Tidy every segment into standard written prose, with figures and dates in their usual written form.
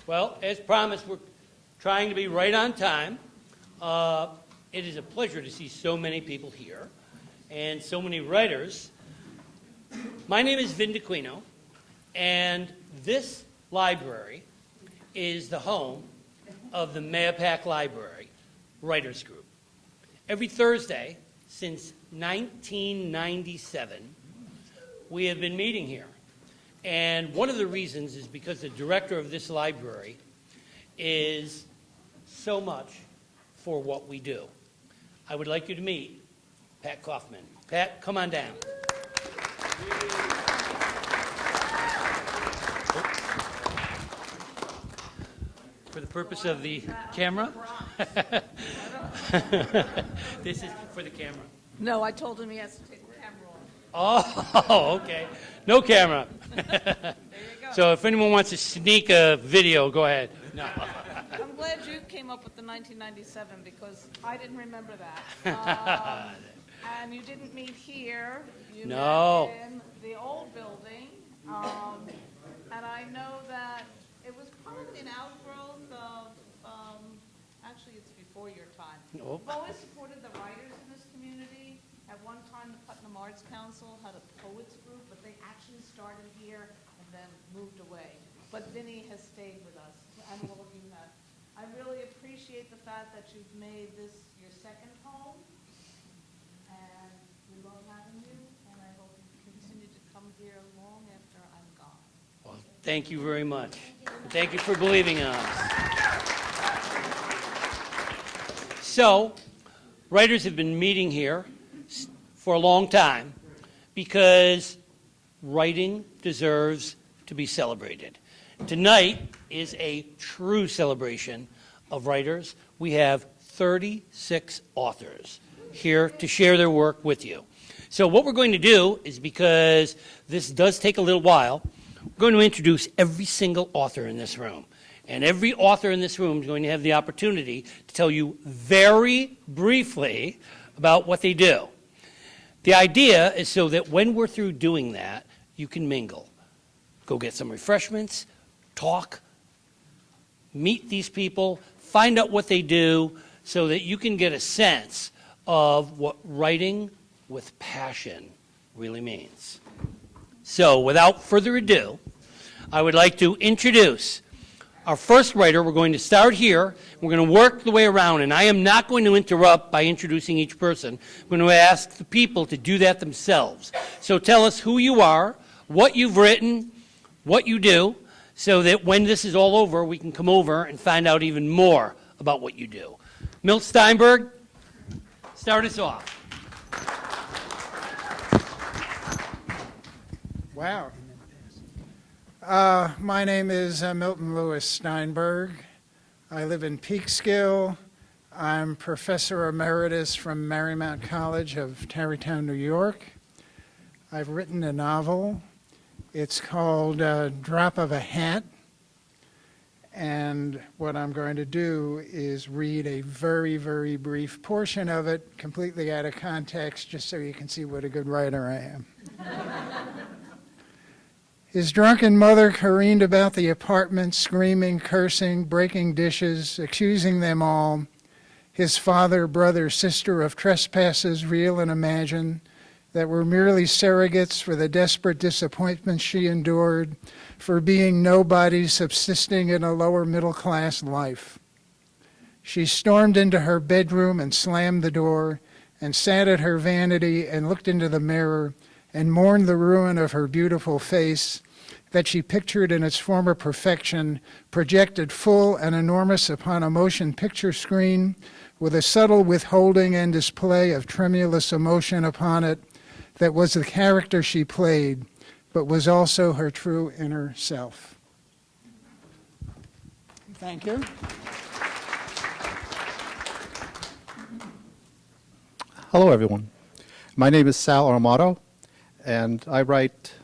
Well, as promised, we're trying to be right on time. It is a pleasure to see so many people here and so many writers. My name is Vin Dacquino, and this library is the home of the Mahopac Library Writers Group. Every Thursday since 1997, we have been meeting here. And one of the reasons is because the director of this library is so much for what we do. I would like you to meet Pat Kaufman. Pat, come on down. For the purpose of the camera? This is for the camera. No, I told him he has to take the camera off. Oh, okay. No camera. There you go. So if anyone wants to sneak a video, go ahead. No. I'm glad you came up with the 1997 because I didn't remember that. And you didn't meet here. You No. met in the old building. And I know that it was probably an outgrowth of, actually it's before your time. Nope. We've always supported the writers in this community. At one time, the Putnam Arts Council had a poets group, but they actually started here and then moved away. But Vinny has stayed with us, and all of you have. I really appreciate the fact that you've made this your second home, and we love having you, and I hope you continue to come here long after I'm gone. Well, thank you very much. Thank you for believing in us. So, writers have been meeting here for a long time because writing deserves to be celebrated. Tonight is a true celebration of writers. We have 36 authors here to share their work with you. So what we're going to do is, because this does take a little while, we're going to introduce every single author in this room. And every author in this room is going to have the opportunity to tell you very briefly about what they do. The idea is so that when we're through doing that, you can mingle. Go get some refreshments, talk, meet these people, find out what they do so that you can get a sense of what writing with passion really means. So without further ado, I would like to introduce our first writer. We're going to start here. We're going to work the way around, and I am not going to interrupt by introducing each person. I'm going to ask the people to do that themselves. So tell us who you are, what you've written, what you do, so that when this is all over, we can come over and find out even more about what you do. Milt Steinberg, start us off. Wow. My name is Milton Lewis Steinberg. I live in Peekskill. I'm Professor Emeritus from Marymount College of Tarrytown, New York. I've written a novel. It's called Drop of a Hat. And what I'm going to do is read a very, very brief portion of it, completely out of context, just so you can see what a good writer I am. His drunken mother careened about the apartment, screaming, cursing, breaking dishes, accusing them all, his father, brother, sister, of trespasses real and imagined, that were merely surrogates for the desperate disappointments she endured, for being nobody subsisting in a lower middle-class life. She stormed into her bedroom and slammed the door, and sat at her vanity and looked into the mirror, and mourned the ruin of her beautiful face that she pictured in its former perfection, projected full and enormous upon a motion picture screen, with a subtle withholding and display of tremulous emotion upon it that was the character she played, but was also her true inner self. Thank you. Hello, everyone. My name is Sal Armato, and I write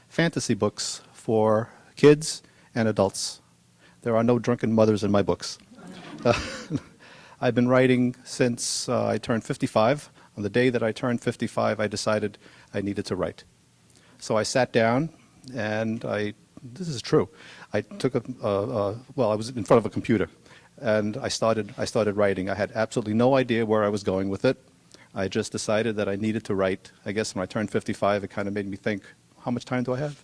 fantasy books for kids and adults. There are no drunken mothers in my books. I've been writing since I turned 55. On the day that I turned 55, I decided I needed to write. So I sat down and I this is true. I took well, I was in front of a computer, and I started writing. I had absolutely no idea where I was going with it. I just decided that I needed to write. I guess when I turned 55, it kind of made me think, how much time do I have?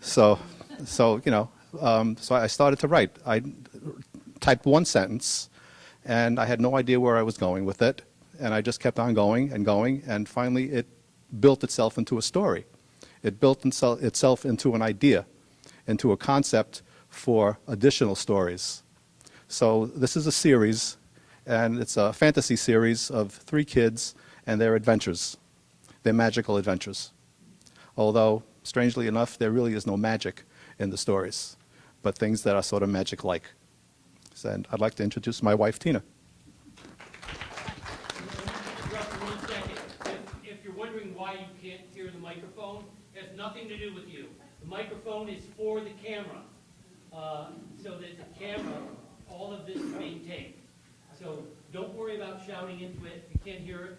So I started to write. I typed one sentence, and I had no idea where I was going with it, and I just kept on going, and finally it built itself into a story. It built itself into an idea, into a concept for additional stories. So this is a series, and it's a fantasy series of 3 kids and their adventures, their magical adventures. Although, strangely enough, there really is no magic in the stories, but things that are sort of magic-like. And I'd like to introduce my wife, Tina. Interrupt for 1 second. If you're wondering why you can't hear the microphone, it has nothing to do with you. The microphone is for the camera, so that the camera, all of this is being taped. So don't worry about shouting into it. You can't hear it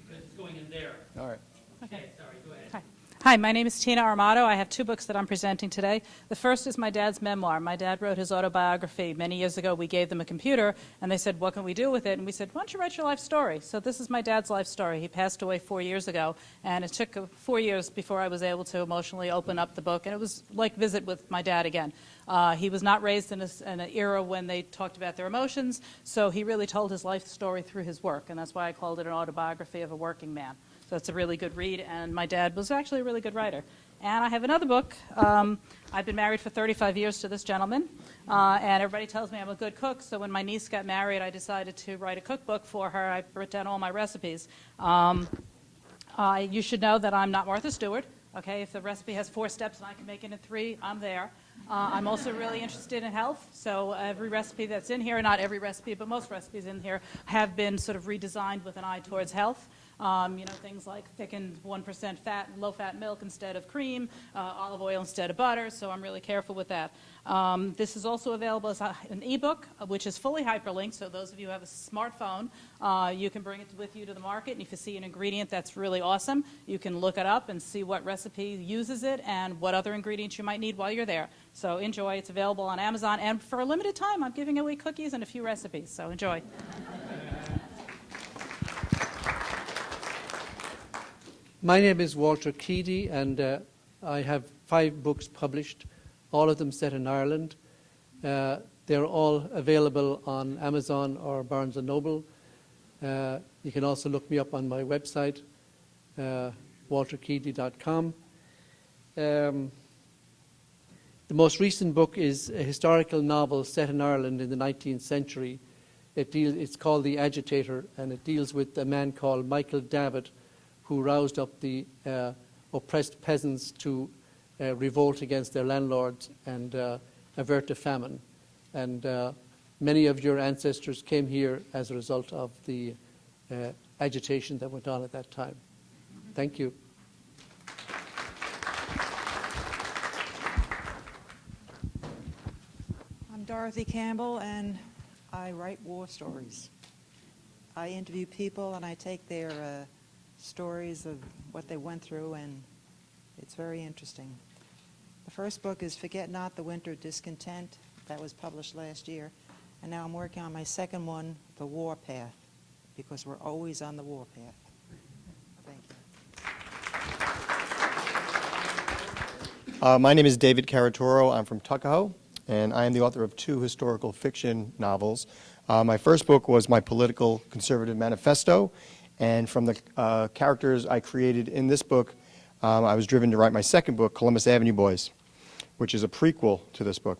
because it's going in there. All right. Okay, sorry, go ahead. Hi. Hi, my name is Tina Armato. I have 2 books that I'm presenting today. The first is my dad's memoir. My dad wrote his autobiography. Many years ago, we gave them a computer, and they said, what can we do with it? And we said, why don't you write your life story? So this is my dad's life story. He passed away 4 years ago, and it took 4 years before I was able to emotionally open up the book, and it was like visit with my dad again. He was not raised in an era when they talked about their emotions, so he really told his life story through his work, and that's why I called it an autobiography of a working man. So it's a really good read, and my dad was actually a really good writer. And I have another book. I've been married for 35 years to this gentleman, and everybody tells me I'm a good cook, so when my niece got married, I decided to write a cookbook for her. I wrote down all my recipes. You should know that I'm not Martha Stewart. Okay, if the recipe has 4 steps and I can make it in 3, I'm there. I'm also really interested in health, so every recipe that's in here, not every recipe, but most recipes in here, have been sort of redesigned with an eye towards health. Things like thickened 1% fat, low-fat milk instead of cream, olive oil instead of butter, so I'm really careful with that. This is also available as an ebook, which is fully hyperlinked, so those of you who have a smartphone, you can bring it with you to the market, and if you see an ingredient that's really awesome, you can look it up and see what recipe uses it and what other ingredients you might need while you're there. So enjoy. It's available on Amazon, and for a limited time, I'm giving away cookies and a few recipes, so enjoy. My name is Walter Keady, and I have 5 books published, all of them set in Ireland. They're all available on Amazon or Barnes & Noble. You can also look me up on my website, walterkeady.com. The most recent book is a historical novel set in Ireland in the 19th century. It's called The Agitator, and it deals with a man called Michael Davitt, who roused up the oppressed peasants to revolt against their landlords and avert the famine. And many of your ancestors came here as a result of the agitation that went on at that time. Thank you. I'm Dorothy Campbell, and I write war stories. I interview people, and I take their stories of what they went through, and it's very interesting. The first book is Forget Not the Winter Discontent. That was published last year. And now I'm working on my second one, The War Path, because we're always on the war path. Thank you. My name is David Caratoro. I'm from Tuckahoe, and I am the author of 2 historical fiction novels. My first book was my political conservative manifesto, and from the characters I created in this book, I was driven to write my second book, Columbus Avenue Boys, which is a prequel to this book.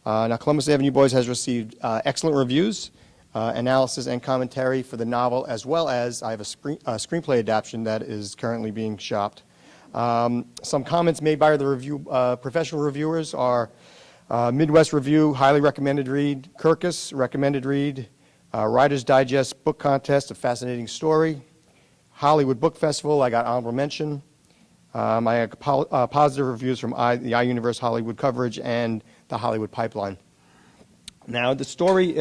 Now, Columbus Avenue Boys has received excellent reviews, analysis, and commentary for the novel, as well as I have a screenplay adaptation that is currently being shopped. Some comments made by the professional reviewers are Midwest Review, highly recommended read, Kirkus, recommended read, Writer's Digest Book Contest, a fascinating story, Hollywood Book Festival, I got honorable mention. I had positive reviews from the iUniverse Hollywood coverage and the Hollywood Pipeline. Now, the story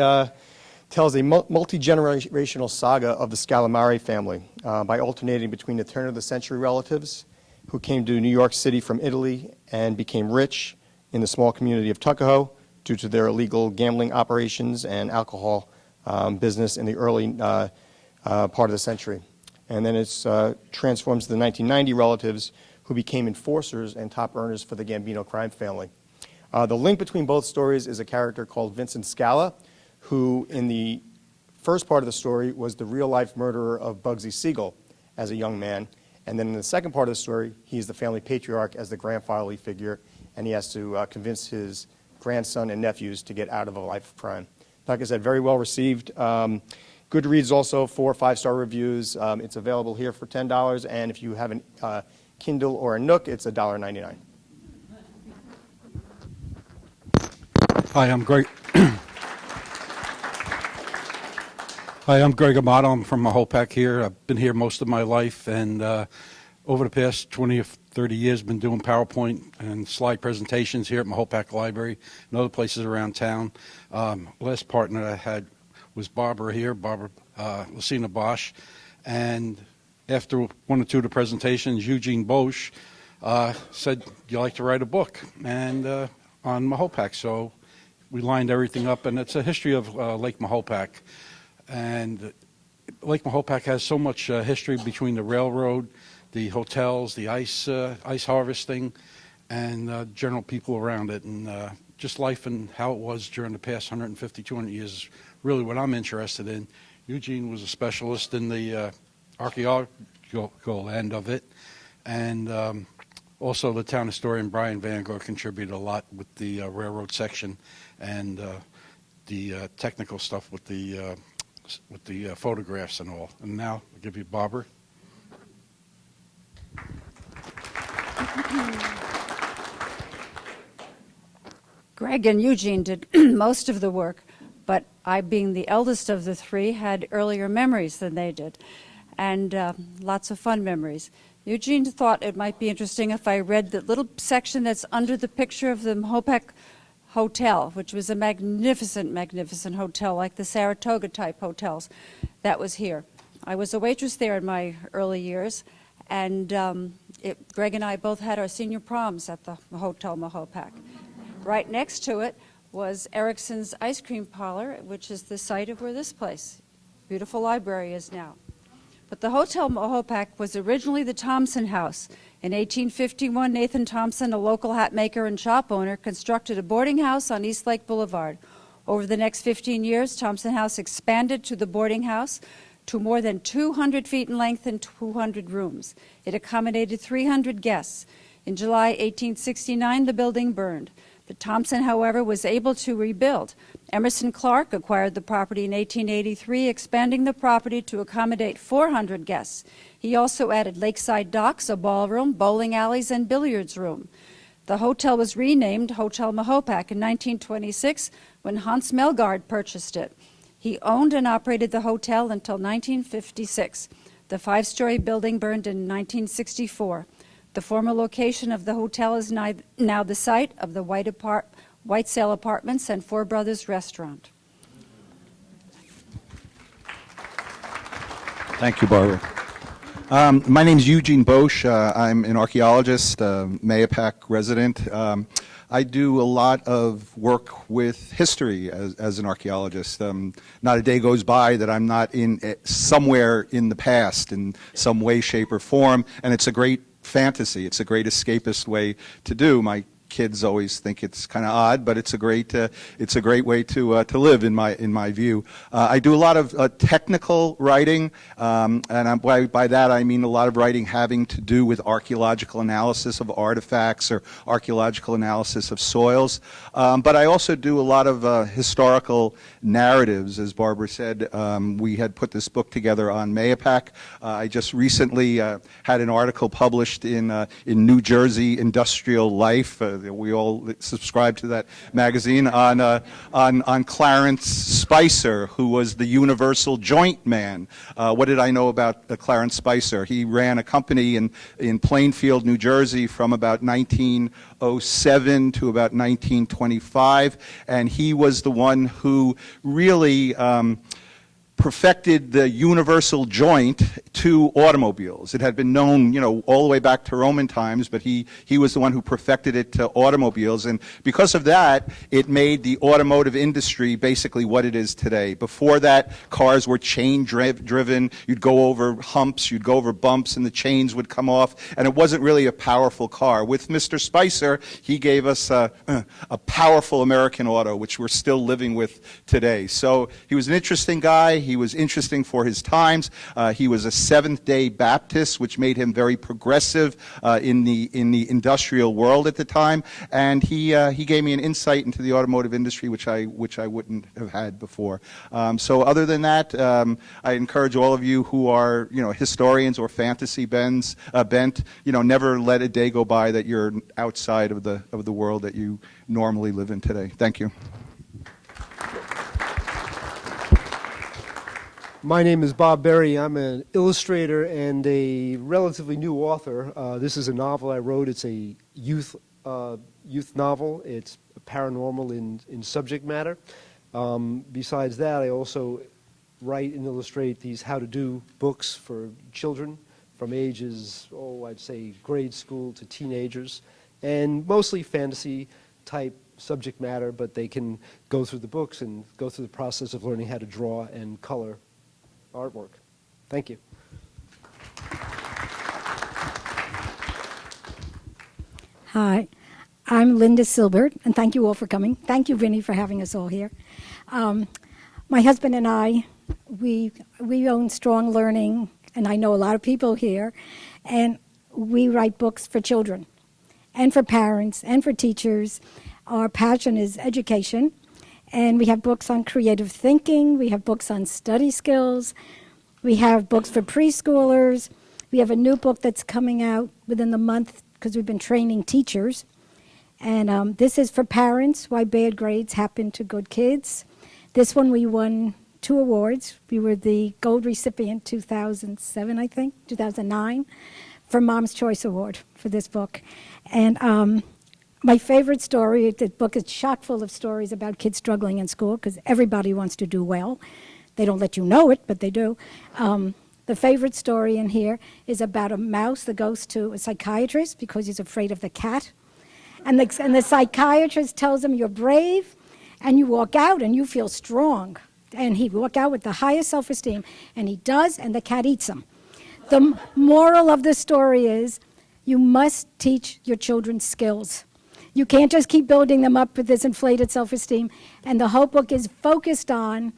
tells a multi-generational saga of the Scalamari family by alternating between the turn-of-the-century relatives who came to New York City from Italy and became rich in the small community of Tuckahoe due to their illegal gambling operations and alcohol business in the early part of the century. And then it transforms to the 1990 relatives who became enforcers and top earners for the Gambino crime family. The link between both stories is a character called Vincent Scala, who in the first part of the story was the real-life murderer of Bugsy Siegel as a young man. And then in the second part of the story, he's the family patriarch as the grandfatherly figure, and he has to convince his grandson and nephews to get out of a life of crime. Like I said, very well received. Goodreads also 4 or 5-star reviews. It's available here for $10, and if you have a Kindle or a Nook, it's $1.99. Hi, I'm Greg. Hi, I'm Greg Amato. I'm from Mahopac here. I've been here most of my life, and over the past 20 or 30 years, been doing PowerPoint and slide presentations here at Mahopac Library and other places around town. Last partner I had was Barbara here, Barbara Lucina Bosch, and after one or two of the presentations, Eugene Bosch said, "You like to write a book?" and on Mahopac. So we lined everything up, and it's a history of Lake Mahopac. And Lake Mahopac has so much history between the railroad, the hotels, the ice harvesting, and general people around it. And just life and how it was during the past 150, 200 years is really what I'm interested in. Eugene was a specialist in the archaeological end of it. And also the town historian Brian Vanguard contributed a lot with the railroad section and the technical stuff with the photographs and all. And now I'll give you Barbara. Greg and Eugene did most of the work, but I, being the eldest of the three, had earlier memories than they did, and lots of fun memories. Eugene thought it might be interesting if I read the little section that's under the picture of the Mahopac Hotel, which was a magnificent, magnificent hotel, like the Saratoga-type hotels that was here. I was a waitress there in my early years, and Greg and I both had our senior proms at the Hotel Mahopac. Right next to it was Erickson's Ice Cream Parlor, which is the site of where this place, beautiful library, is now. But the Hotel Mahopac was originally the Thompson House. In 1851, Nathan Thompson, a local hat maker and shop owner, constructed a boarding house on East Lake Boulevard. Over the next 15 years, Thompson House expanded to the boarding house to more than 200 feet in length and 200 rooms. It accommodated 300 guests. In July 1869, the building burned. But Thompson, however, was able to rebuild. Emerson Clark acquired the property in 1883, expanding the property to accommodate 400 guests. He also added lakeside docks, a ballroom, bowling alleys, and billiards room. The hotel was renamed Hotel Mahopac in 1926 when Hans Melgard purchased it. He owned and operated the hotel until 1956. The 5-story building burned in 1964. The former location of the hotel is now the site of the White Sail Apartments and Four Brothers Restaurant. Thank you, Barbara. My name is Eugene Bosch. I'm an archaeologist, Mahopac resident. I do a lot of work with history as an archaeologist. Not a day goes by that I'm not somewhere in the past in some way, shape, or form, and it's a great fantasy. It's a great escapist way to do. My kids always think it's kind of odd, but it's a great way to live in my view. I do a lot of technical writing, and by that I mean a lot of writing having to do with archaeological analysis of artifacts or archaeological analysis of soils. But I also do a lot of historical narratives. As Barbara said, we had put this book together on Mahopac. I just recently had an article published in New Jersey Industrial Life. We all subscribe to that magazine on Clarence Spicer, who was the Universal Joint Man. What did I know about Clarence Spicer? He ran a company in Plainfield, New Jersey, from about 1907 to about 1925, and he was the one who really perfected the universal joint to automobiles. It had been known, all the way back to Roman times, but he was the one who perfected it to automobiles. And because of that, it made the automotive industry basically what it is today. Before that, cars were chain driven. You'd go over humps, you'd go over bumps, and the chains would come off. And it wasn't really a powerful car. With Mr. Spicer, he gave us a powerful American auto, which we're still living with today. So he was an interesting guy. He was interesting for his times. He was a Seventh-day Baptist, which made him very progressive in the industrial world at the time. And he gave me an insight into the automotive industry, which I wouldn't have had before. So other than that, I encourage all of you who are historians or fantasy bent, never let a day go by that you're outside of the world that you normally live in today. Thank you. My name is Bob Berry. I'm an illustrator and a relatively new author. This is a novel I wrote. It's a youth novel. It's paranormal in subject matter. Besides that, I also write and illustrate these how-to-do books for children from ages, I'd say grade school to teenagers, and mostly fantasy-type subject matter, but they can go through the books and go through the process of learning how to draw and color artwork. Thank you. Hi, I'm Linda Silbert, and thank you all for coming. Thank you, Vinny, for having us all here. My husband and I, we own Strong Learning, and I know a lot of people here, and we write books for children and for parents and for teachers. Our passion is education, and we have books on creative thinking. We have books on study skills. We have books for preschoolers. We have a new book that's coming out within the month because we've been training teachers. And this is for parents, Why Bad Grades Happen to Good Kids. This one we won 2 awards. We were the gold recipient 2007, I think, 2009, for Mom's Choice Award for this book. And my favorite story, the book is chock full of stories about kids struggling in school because everybody wants to do well. They don't let you know it, but they do. The favorite story in here is about a mouse that goes to a psychiatrist because he's afraid of the cat. And the psychiatrist tells him, you're brave, and you walk out and you feel strong. And he walk out with the highest self-esteem, and he does, and the cat eats him. The moral of the story is you must teach your children skills. You can't just keep building them up with this inflated self-esteem. And the whole book is focused on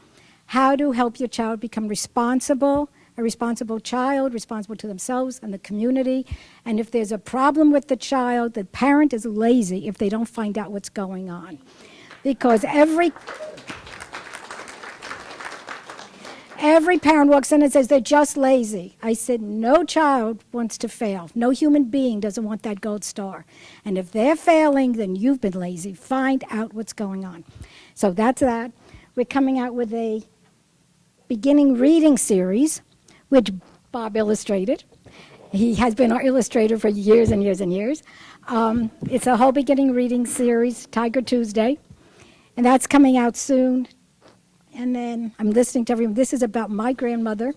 how to help your child become responsible, a responsible child, responsible to themselves and the community. And if there's a problem with the child, the parent is lazy if they don't find out what's going on. Because every parent walks in and says, they're just lazy. I said, no child wants to fail. No human being doesn't want that gold star. And if they're failing, then you've been lazy. Find out what's going on. So that's that. We're coming out with a beginning reading series, which Bob illustrated. He has been our illustrator for years and years and years. It's a whole beginning reading series, Tiger Tuesday. And that's coming out soon. And then I'm listening to everyone. This is about my grandmother.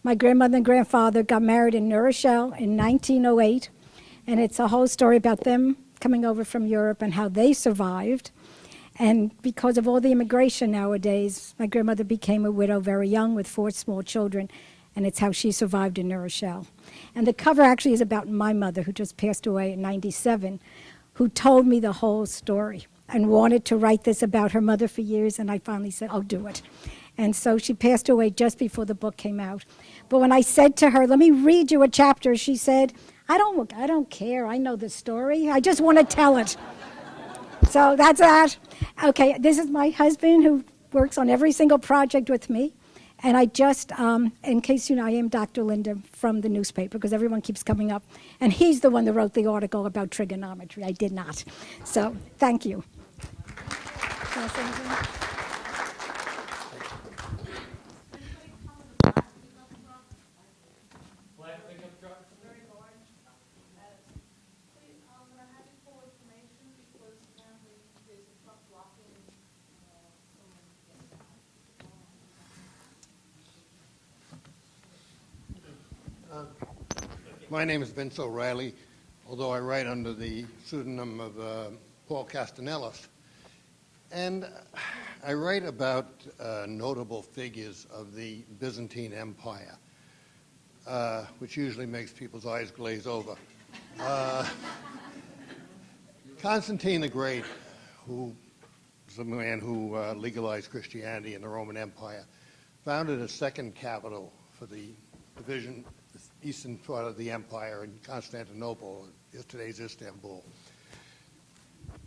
My grandmother and grandfather got married in New Rochelle in 1908. And it's a whole story about them coming over from Europe and how they survived. And because of all the immigration nowadays, my grandmother became a widow very young with 4 small children. And it's how she survived in New Rochelle. And the cover actually is about my mother, who just passed away in 97, who told me the whole story and wanted to write this about her mother for years, and I finally said, I'll do it. And so she passed away just before the book came out. But when I said to her, let me read you a chapter, she said, I don't care, I know the story, I just want to tell it. So that's that. Okay, this is my husband who works on every single project with me. And I just, in case you know, I am Dr. Linda from the newspaper, because everyone keeps coming up. And he's the one that wrote the article about trigonometry. I did not. So, thank you. My name is Vince O'Reilly, although I write under the pseudonym of Paul Castanellis. And I write about notable figures of the Byzantine Empire, which usually makes people's eyes glaze over. Constantine the Great, who was the man who legalized Christianity in the Roman Empire, founded a second capital for the division, the eastern part of the empire in Constantinople, today's Istanbul.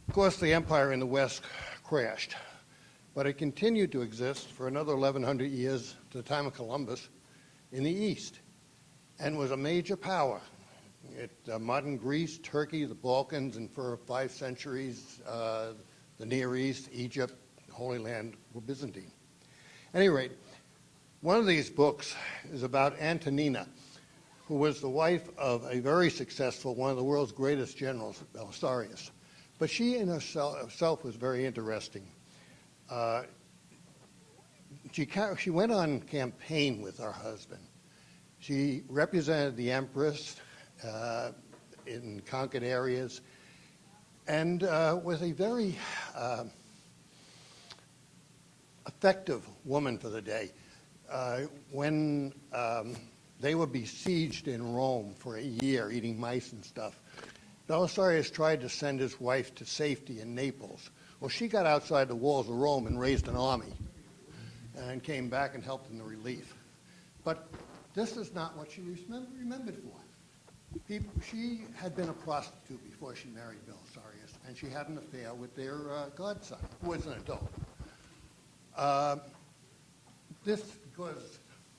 Of course, the empire in the west crashed, but it continued to exist for another 1,100 years to the time of Columbus in the east, and was a major power. Modern Greece, Turkey, the Balkans, and for 5 centuries, the Near East, Egypt, Holy Land were Byzantine. At any rate, one of these books is about Antonina, who was the wife of a very successful, one of the world's greatest generals, Belisarius. But she in herself was very interesting. She went on campaign with her husband. She represented the empress in conquered areas, and was a very effective woman for the day. When they were besieged in Rome for a year, eating mice and stuff, Belisarius tried to send his wife to safety in Naples. Well, she got outside the walls of Rome and raised an army and came back and helped in the relief. But this is not what she was remembered for. She had been a prostitute before she married Belisarius, and she had an affair with their godson, who was an adult. This, because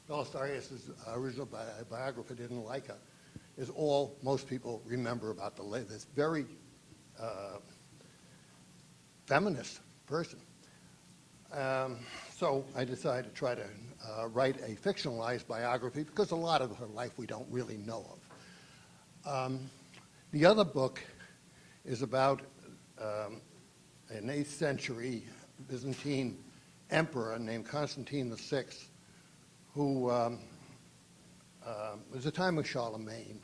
Belisarius' original biographer didn't like her, is all most people remember about this very feminist person. So I decided to try to write a fictionalized biography, because a lot of her life we don't really know of. The other book is about an 8th century Byzantine emperor named Constantine VI, who was the time of Charlemagne.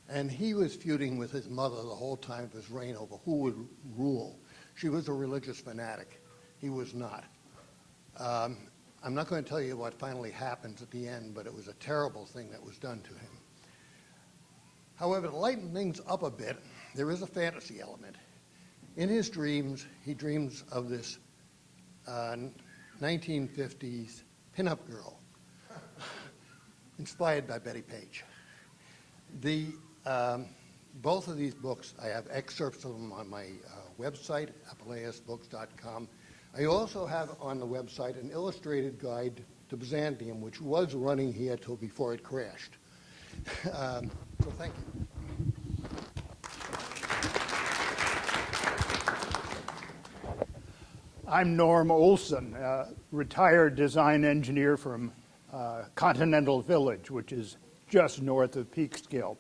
And he was feuding with his mother the whole time of his reign over who would rule. She was a religious fanatic. He was not. I'm not going to tell you what finally happens at the end, but it was a terrible thing that was done to him. However, to lighten things up a bit, there is a fantasy element. In his dreams, he dreams of this 1950s pinup girl, inspired by Betty Page. Both of these books, I have excerpts of them on my website, apuleiusbooks.com. I also have on the website an illustrated guide to Byzantium, which was running here till before it crashed. So thank you. I'm Norm Olson, retired design engineer from Continental Village, which is just north of Peekskill.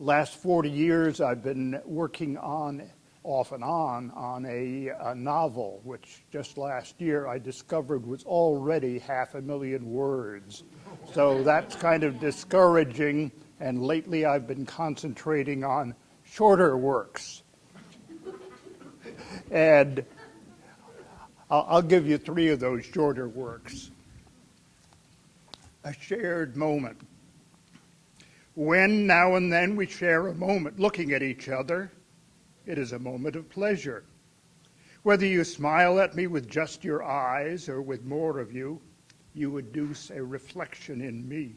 Last 40 years I've been working on, off and on a novel, which just last year I discovered was already 500,000 words. So that's kind of discouraging, and lately I've been concentrating on shorter works. And I'll give you 3 of those shorter works. A shared moment. When now and then we share a moment looking at each other, it is a moment of pleasure. Whether you smile at me with just your eyes or with more of you, you induce a reflection in me.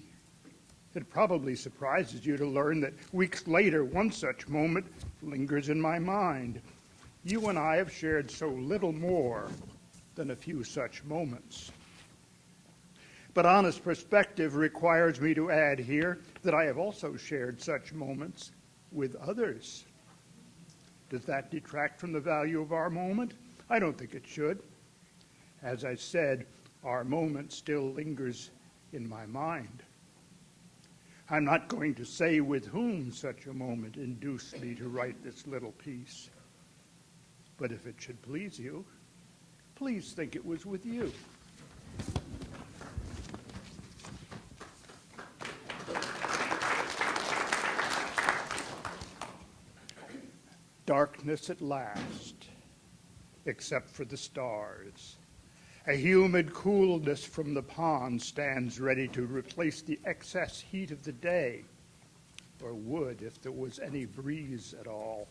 It probably surprises you to learn that weeks later, one such moment lingers in my mind. You and I have shared so little more than a few such moments. But honest perspective requires me to add here that I have also shared such moments with others. Does that detract from the value of our moment? I don't think it should. As I said, our moment still lingers in my mind. I'm not going to say with whom such a moment induced me to write this little piece. But if it should please you, please think it was with you. darkness at last, except for the stars. A humid coolness from the pond stands ready to replace the excess heat of the day, or would if there was any breeze at all.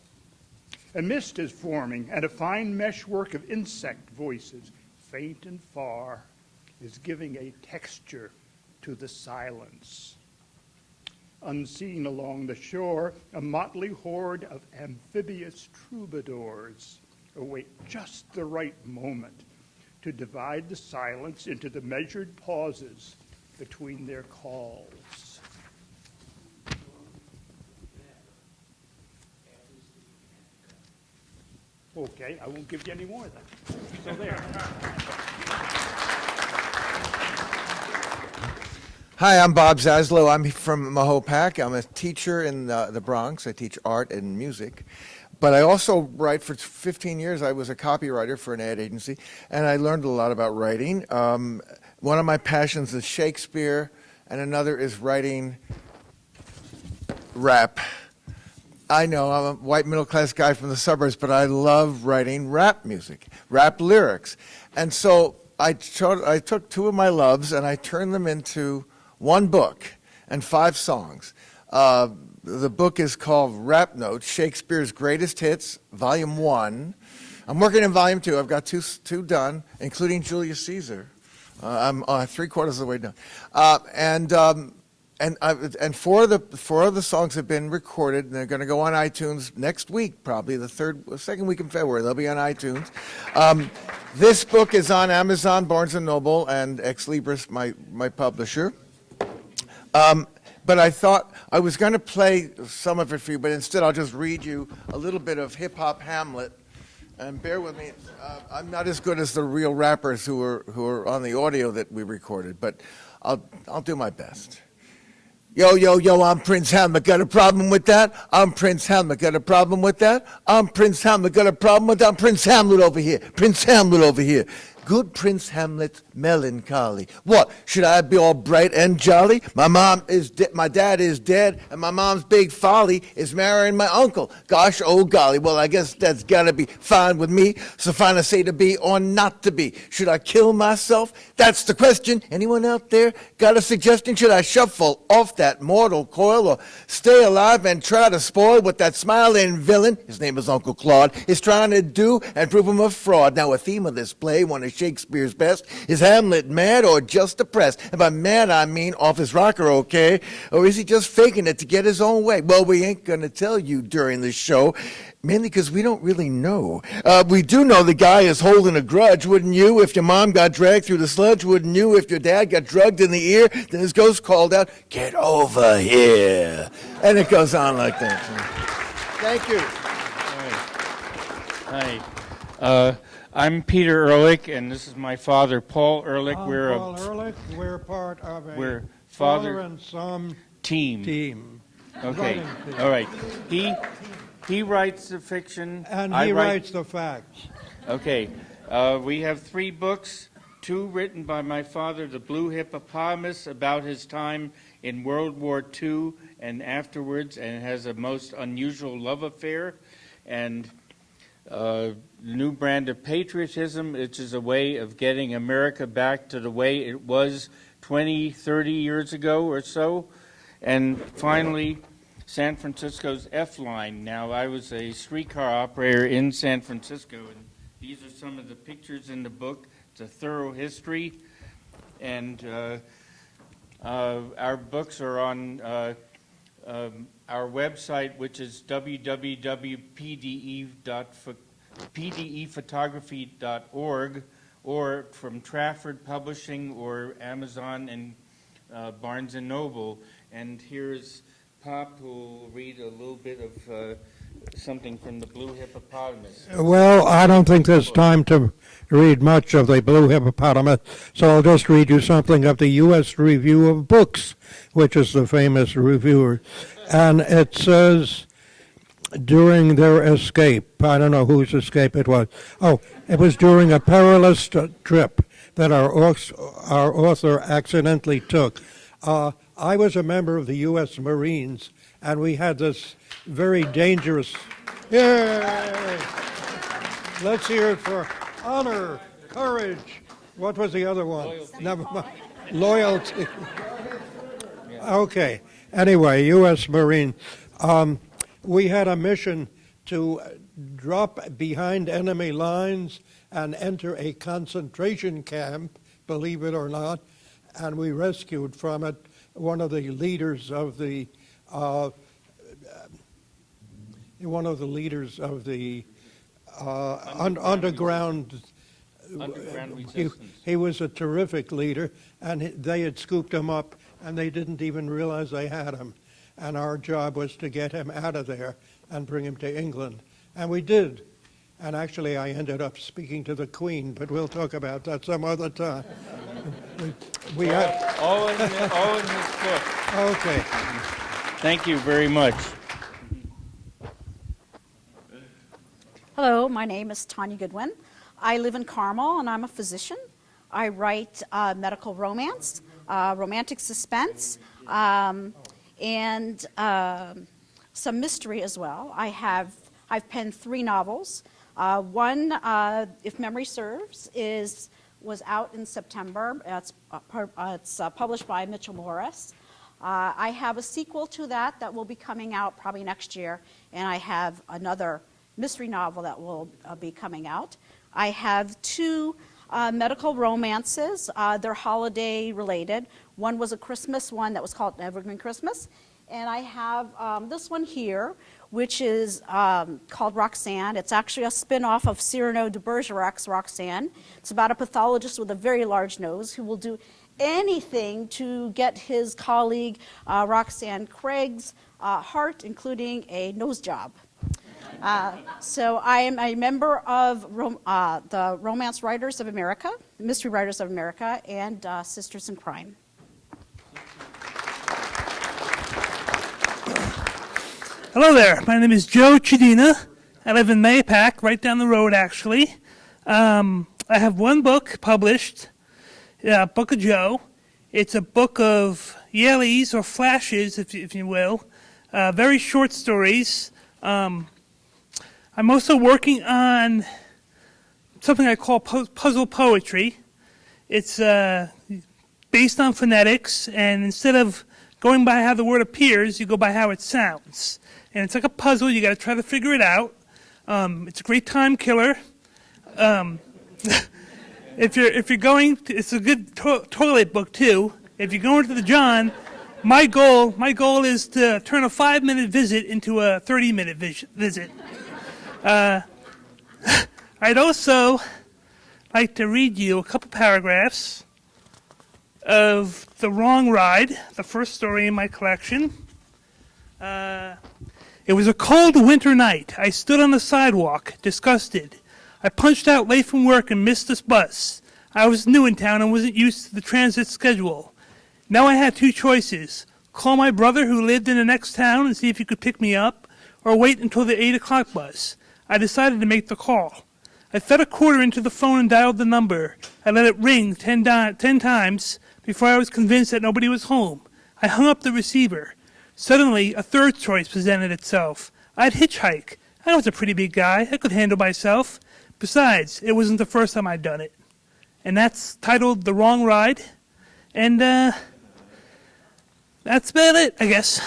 A mist is forming, and a fine meshwork of insect voices, faint and far, is giving a texture to the silence. Unseen along the shore, a motley horde of amphibious troubadours await just the right moment to divide the silence into the measured pauses between their calls. Okay, I won't give you any more then. So there. Hi, I'm Bob Zaslow. I'm from Mahopac. I'm a teacher in the Bronx. I teach art and music. But I also write. For 15 years, I was a copywriter for an ad agency, and I learned a lot about writing. One of my passions is Shakespeare, and another is writing rap. I know I'm a white middle-class guy from the suburbs, but I love writing rap music, rap lyrics. And so I took two of my loves and I turned them into one book and 5 songs. The book is called Rap Notes, Shakespeare's Greatest Hits, Volume 1. I'm working in Volume 2. I've got two done, including Julius Caesar. I'm 3/4 of the way done. And 4 of the songs have been recorded, and they're going to go on iTunes next week, probably the second week in February. They'll be on iTunes. This book is on Amazon, Barnes & Noble, and Ex Libris, my publisher. But I thought I was going to play some of it for you, but instead I'll just read you a little bit of hip-hop Hamlet. And bear with me, I'm not as good as the real rappers who are on the audio that we recorded, but I'll do my best. Yo, yo, yo, I'm Prince Hamlet, got a problem with that? I'm Prince Hamlet, got a problem with that? I'm Prince Hamlet, got a problem with that? I'm Prince Hamlet over here, Prince Hamlet over here. Good Prince Hamlet, melancholy. What, should I be all bright and jolly? My dad is dead, and my mom's big folly is marrying my uncle. Gosh, oh golly, well I guess that's gotta be fine with me. So fine I say to be or not to be. Should I kill myself? That's the question. Anyone out there got a suggestion? Should I shuffle off that mortal coil or stay alive and try to spoil what that smiling villain, his name is Uncle Claude, is trying to do and prove him a fraud? Now a theme of this play, one of Shakespeare's best, is Hamlet mad or just depressed? And by mad I mean off his rocker, okay? Or is he just faking it to get his own way? Well, we ain't gonna tell you during the show, mainly because we don't really know. We do know the guy is holding a grudge, wouldn't you? If your mom got dragged through the sludge, wouldn't you? If your dad got drugged in the ear, then his ghost called out, "Get over here." And it goes on like that. Thank you. Hi. I'm Peter Ehrlich, and this is my father, Paul Ehrlich. I'm Paul Ehrlich. We're part of a father and son team. Okay. All right. He writes the fiction. And he writes the facts. Okay. We have 3 books, 2 written by my father, The Blue Hippopotamus, about his time in World War II and afterwards, and it has a most unusual love affair. And the new brand of patriotism, which is a way of getting America back to the way it was 20, 30 years ago or so. And finally, San Francisco's F-Line. Now, I was a streetcar operator in San Francisco, and these are some of the pictures in the book. It's a thorough history, and our books are on our website, which is www.pdephotography.org, or from Trafford Publishing or Amazon and Barnes & Noble. And here's Pop, who will read a little bit of something from the Blue Hippopotamus. Well, I don't think there's time to read much of the Blue Hippopotamus, so I'll just read you something of the U.S. Review of Books, which is the famous reviewer. And it says, during their escape, I don't know whose escape it was. Oh, it was during a perilous trip that our author accidentally took. I was a member of the U.S. Marines, and we had this very dangerous Yay! Let's hear it for honor, courage. What was the other one? Loyalty. Never mind. Loyalty. Okay. Anyway, U.S. Marine. We had a mission to drop behind enemy lines and enter a concentration camp, believe it or not, and we rescued from it one of the leaders of the underground. Underground resistance. He was a terrific leader, and they had scooped him up, and they didn't even realize they had him. And our job was to get him out of there and bring him to England. And we did. And actually, I ended up speaking to the Queen, but we'll talk about that some other time. We had all in this book. Okay. Thank you very much. Hello, my name is Tanya Goodwin. I live in Carmel, and I'm a physician. I write medical romance, romantic suspense, and some mystery as well. I've penned 3 novels. One, if memory serves, was out in September. It's published by Mitchell Morris. I have a sequel to that will be coming out probably next year, and I have another mystery novel that will be coming out. I have 2 medical romances. They're holiday related. One was a Christmas one that was called Evergreen Christmas. And I have this one here, which is called Roxanne. It's actually a spin-off of Cyrano de Bergerac's Roxanne. It's about a pathologist with a very large nose who will do anything to get his colleague Roxanne Craig's heart, including a nose job. So I am a member of the Romance Writers of America, Mystery Writers of America, and Sisters in Crime. Hello there. My name is Joe Chidina. I live in Mahopac, right down the road, actually. I have one book published, Book of Joe. It's a book of yellies or flashes, if you will, very short stories. I'm also working on something I call puzzle poetry. It's based on phonetics, and instead of going by how the word appears, you go by how it sounds. And it's like a puzzle. You got to try to figure it out. It's a great time killer. If you're going, it's a good toilet book too. If you're going to the John, my goal is to turn a 5-minute visit into a 30-minute visit. I'd also like to read you a couple paragraphs of The Wrong Ride, the first story in my collection. It was a cold winter night. I stood on the sidewalk, disgusted. I punched out late from work and missed this bus. I was new in town and wasn't used to the transit schedule. Now I had 2 choices. Call my brother who lived in the next town and see if he could pick me up, or wait until the 8 o'clock bus. I decided to make the call. I fed a quarter into the phone and dialed the number. I let it ring 10 times before I was convinced that nobody was home. I hung up the receiver. Suddenly, a third choice presented itself. I'd hitchhike. I was a pretty big guy. I could handle myself. Besides, it wasn't the first time I'd done it. And that's titled The Wrong Ride. And that's about it, I guess.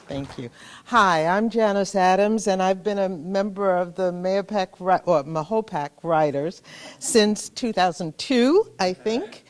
Thank you. Hi, I'm Janice Adams, and I've been a member of the Mahopac Writers since 2002, I think.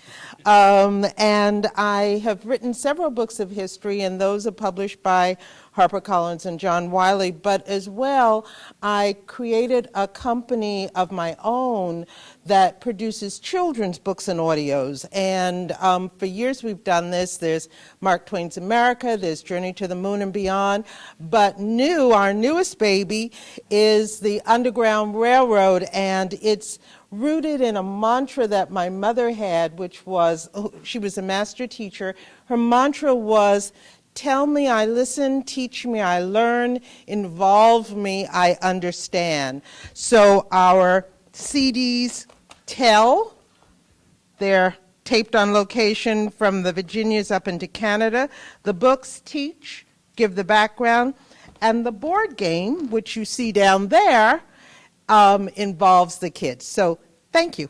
And I have written several books of history, and those are published by HarperCollins and John Wiley. But as well, I created a company of my own that produces children's books and audios. And for years we've done this. There's Mark Twain's America, there's Journey to the Moon and Beyond. But our newest baby is the Underground Railroad, and it's rooted in a mantra that my mother had, which was, she was a master teacher. Her mantra was, tell me I listen, teach me I learn, involve me I understand. So our CDs tell, they're taped on location from the Virginias up into Canada. The books teach, give the background, and the board game, which you see down there, involves the kids. So thank you.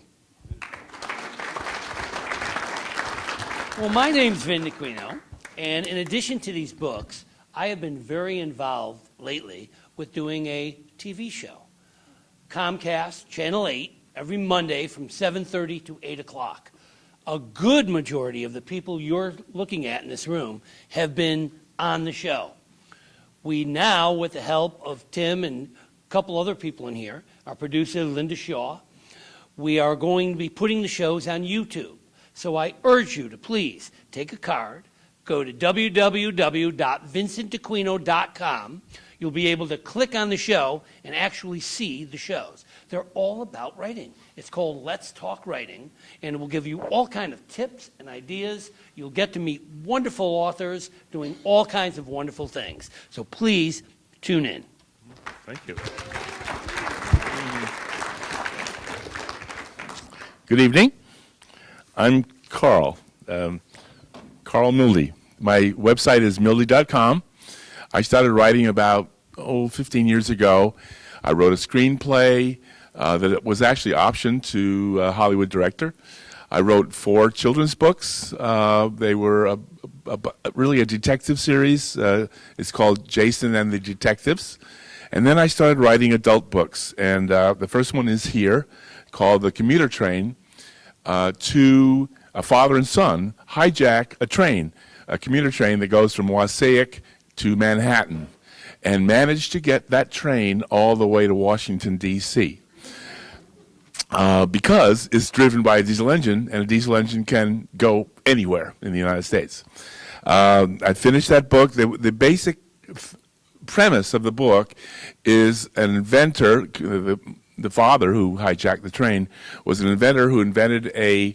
Well, my name's Vin Dacquino, and in addition to these books, I have been very involved lately with doing a TV show. Comcast, Channel 8, every Monday from 7:30 to 8 o'clock. A good majority of the people you're looking at in this room have been on the show. We now, with the help of Tim and a couple other people in here, our producer Linda Shaw, we are going to be putting the shows on YouTube. So I urge you to please take a card, go to www.vincentdacquino.com. You'll be able to click on the show and actually see the shows. They're all about writing. It's called Let's Talk Writing, and it will give you all kinds of tips and ideas. You'll get to meet wonderful authors doing all kinds of wonderful things. So please tune in. Thank you. Good evening. I'm Carl, Carl Mildy. My website is mildy.com. I started writing about 15 years ago. I wrote a screenplay that was actually optioned to a Hollywood director. I wrote 4 children's books. They were really a detective series. It's called Jason and the Detectives. And then I started writing adult books. And the first one is here, called The Commuter Train. To a father and son hijack a train, a commuter train that goes from Wassaic to Manhattan, and manage to get that train all the way to Washington, D.C. Because it's driven by a diesel engine, and a diesel engine can go anywhere in the United States. I finished that book. The basic premise of the book is an inventor, the father who hijacked the train was an inventor who invented a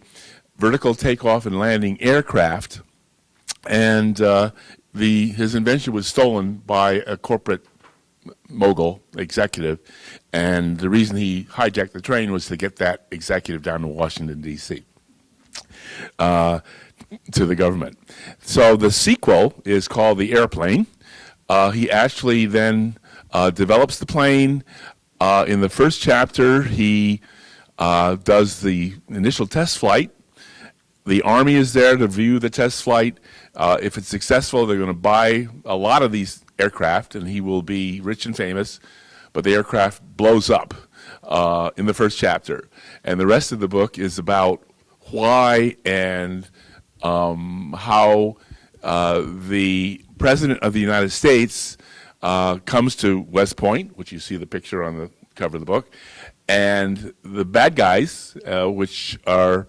vertical takeoff and landing aircraft, and his invention was stolen by a corporate mogul executive, and the reason he hijacked the train was to get that executive down to Washington, D.C. To the government. So the sequel is called The Airplane. He actually then develops the plane. In the first chapter, he does the initial test flight. The Army is there to view the test flight. If it's successful, they're going to buy a lot of these aircraft, and he will be rich and famous. But the aircraft blows up in the first chapter. And the rest of the book is about why and how the President of the United States comes to West Point, which you see the picture on the cover of the book, and the bad guys, which are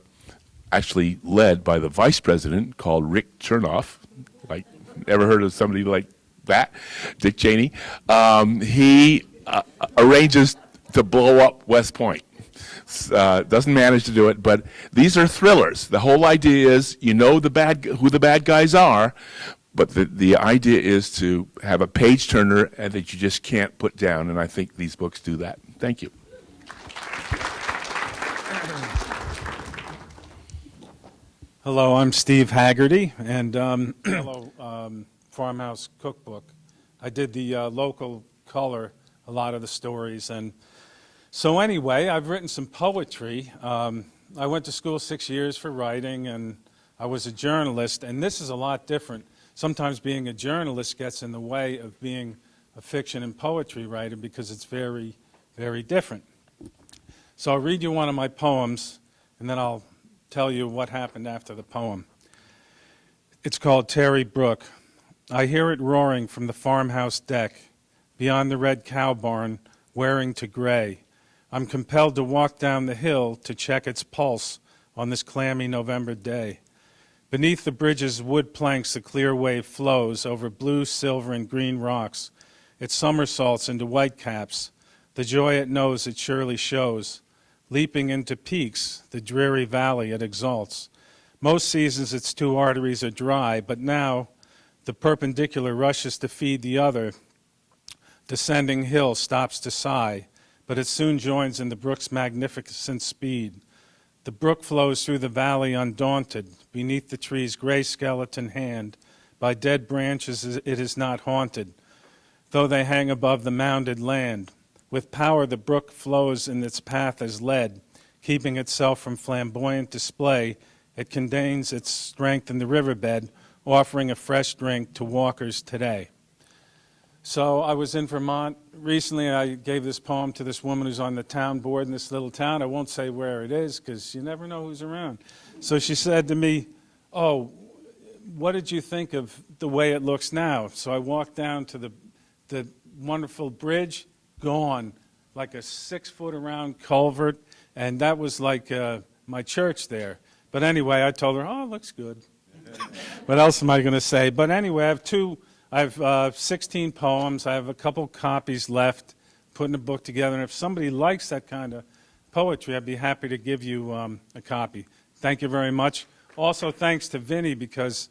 actually led by the Vice President called Rick Chernoff. Like, ever heard of somebody like that? Dick Cheney. He arranges to blow up West Point. Doesn't manage to do it, but these are thrillers. The whole idea is you know who the bad guys are, but the idea is to have a page turner and that you just can't put down, and I think these books do that. Thank you. Hello, I'm Steve Haggerty, and hello, Farmhouse Cookbook. I did the local color, a lot of the stories, and so anyway, I've written some poetry. I went to school 6 years for writing, and I was a journalist, and this is a lot different. Sometimes being a journalist gets in the way of being a fiction and poetry writer because it's very, very different. So I'll read you one of my poems, and then I'll tell you what happened after the poem. It's called Terry Brook. I hear it roaring from the farmhouse deck, beyond the red cow barn, wearing to gray. I'm compelled to walk down the hill to check its pulse on this clammy November day. Beneath the bridge's wood planks, the clear wave flows over blue, silver, and green rocks. It somersaults into whitecaps. The joy it knows it surely shows. Leaping into peaks, the dreary valley it exalts. Most seasons its 2 arteries are dry, but now the perpendicular rushes to feed the other. Descending hill stops to sigh, but it soon joins in the brook's magnificent speed. The brook flows through the valley undaunted, beneath the tree's gray skeleton hand. By dead branches it is not haunted, though they hang above the mounded land. With power the brook flows in its path as lead, keeping itself from flamboyant display. It contains its strength in the riverbed, offering a fresh drink to walkers today. So I was in Vermont recently. I gave this poem to this woman who's on the town board in this little town. I won't say where it is because you never know who's around. So she said to me, "Oh, what did you think of the way it looks now?" So I walked down to the wonderful bridge, gone, like a 6-foot around culvert, and that was like my church there. But anyway, I told her, "Oh, it looks good." What else am I going to say? But anyway, I have 16 poems. I have a couple copies left, putting a book together. And if somebody likes that kind of poetry, I'd be happy to give you a copy. Thank you very much. Also, thanks to Vinny because,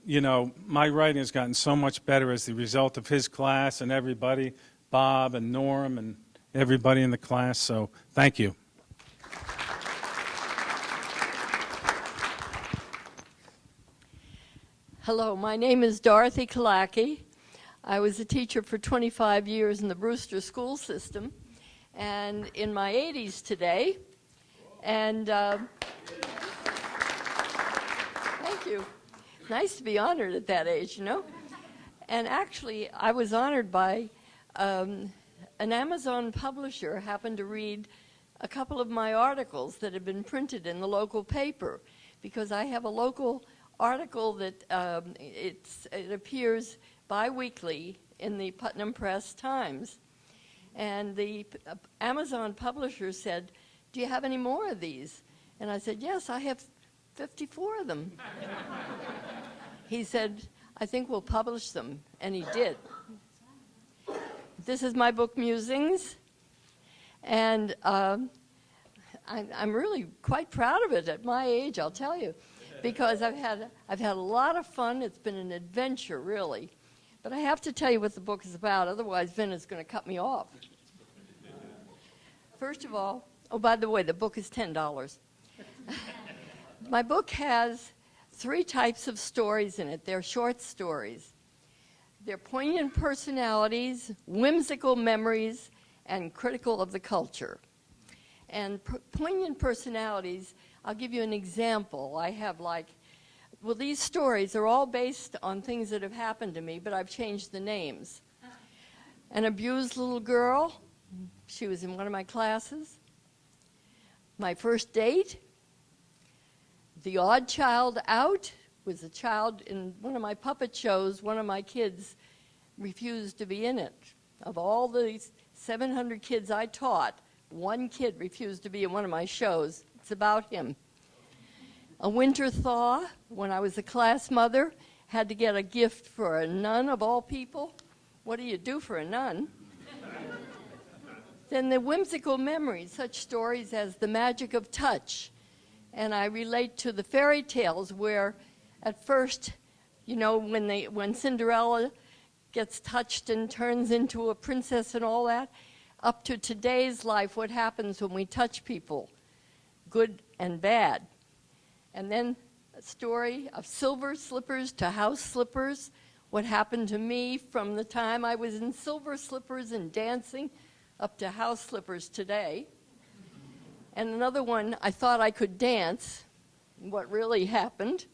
you know, my writing has gotten so much better as the result of his class and everybody, Bob and Norm and everybody in the class. So thank you. Hello, my name is Dorothy Kalaki. I was a teacher for 25 years in the Brewster school system and in my 80s today. And thank you. Nice to be honored at that age, you know. And actually, I was honored by an Amazon publisher happened to read a couple of my articles that had been printed in the local paper because I have a local article that it appears bi-weekly in the Putnam Press Times. And the Amazon publisher said, "Do you have any more of these?" And I said, "Yes, I have 54 of them." He said, "I think we'll publish them." And he did. This is my book, Musings. And I'm really quite proud of it at my age, I'll tell you. Because I've had a lot of fun. It's been an adventure, really. But I have to tell you what the book is about, otherwise Vin is going to cut me off. First of all, oh, by the way, the book is $10. My book has 3 types of stories in it. They're short stories. They're poignant personalities, whimsical memories, and critical of the culture. And poignant personalities, I'll give you an example. I have these stories are all based on things that have happened to me, but I've changed the names. An abused little girl, she was in one of my classes. My first date. The odd child out was a child in one of my puppet shows. One of my kids refused to be in it. Of all the 700 kids I taught, one kid refused to be in one of my shows. It's about him. A winter thaw, when I was a class mother, had to get a gift for a nun of all people. What do you do for a nun? Then the whimsical memories, such stories as The Magic of Touch. And I relate to the fairy tales where at first, you know, when Cinderella gets touched and turns into a princess and all that, up to today's life, what happens when we touch people, good and bad. And then a story of silver slippers to house slippers, what happened to me from the time I was in silver slippers and dancing up to house slippers today. And another one, I thought I could dance, what really happened.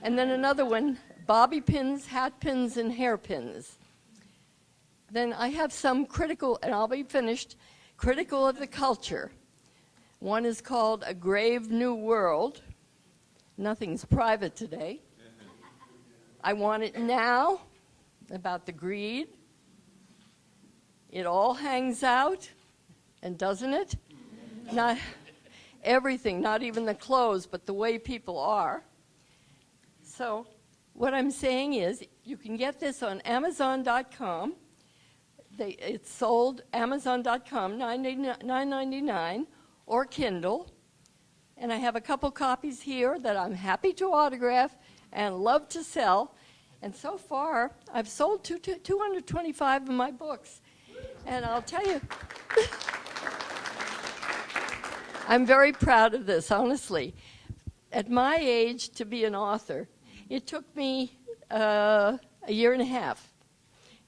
And then another one, bobby pins, hat pins, and hairpins. Then I have some critical, and I'll be finished, critical of the culture. One is called A Grave New World. Nothing's private today. I Want It Now, about the greed. It all hangs out, and doesn't it? Not everything, not even the clothes, but the way people are. So what I'm saying is you can get this on Amazon.com. It's sold Amazon.com, $9.99, or Kindle. And I have a couple copies here that I'm happy to autograph and love to sell. And so far, I've sold 225 of my books. And I'll tell you, I'm very proud of this, honestly. At my age, to be an author, it took me a year and a half,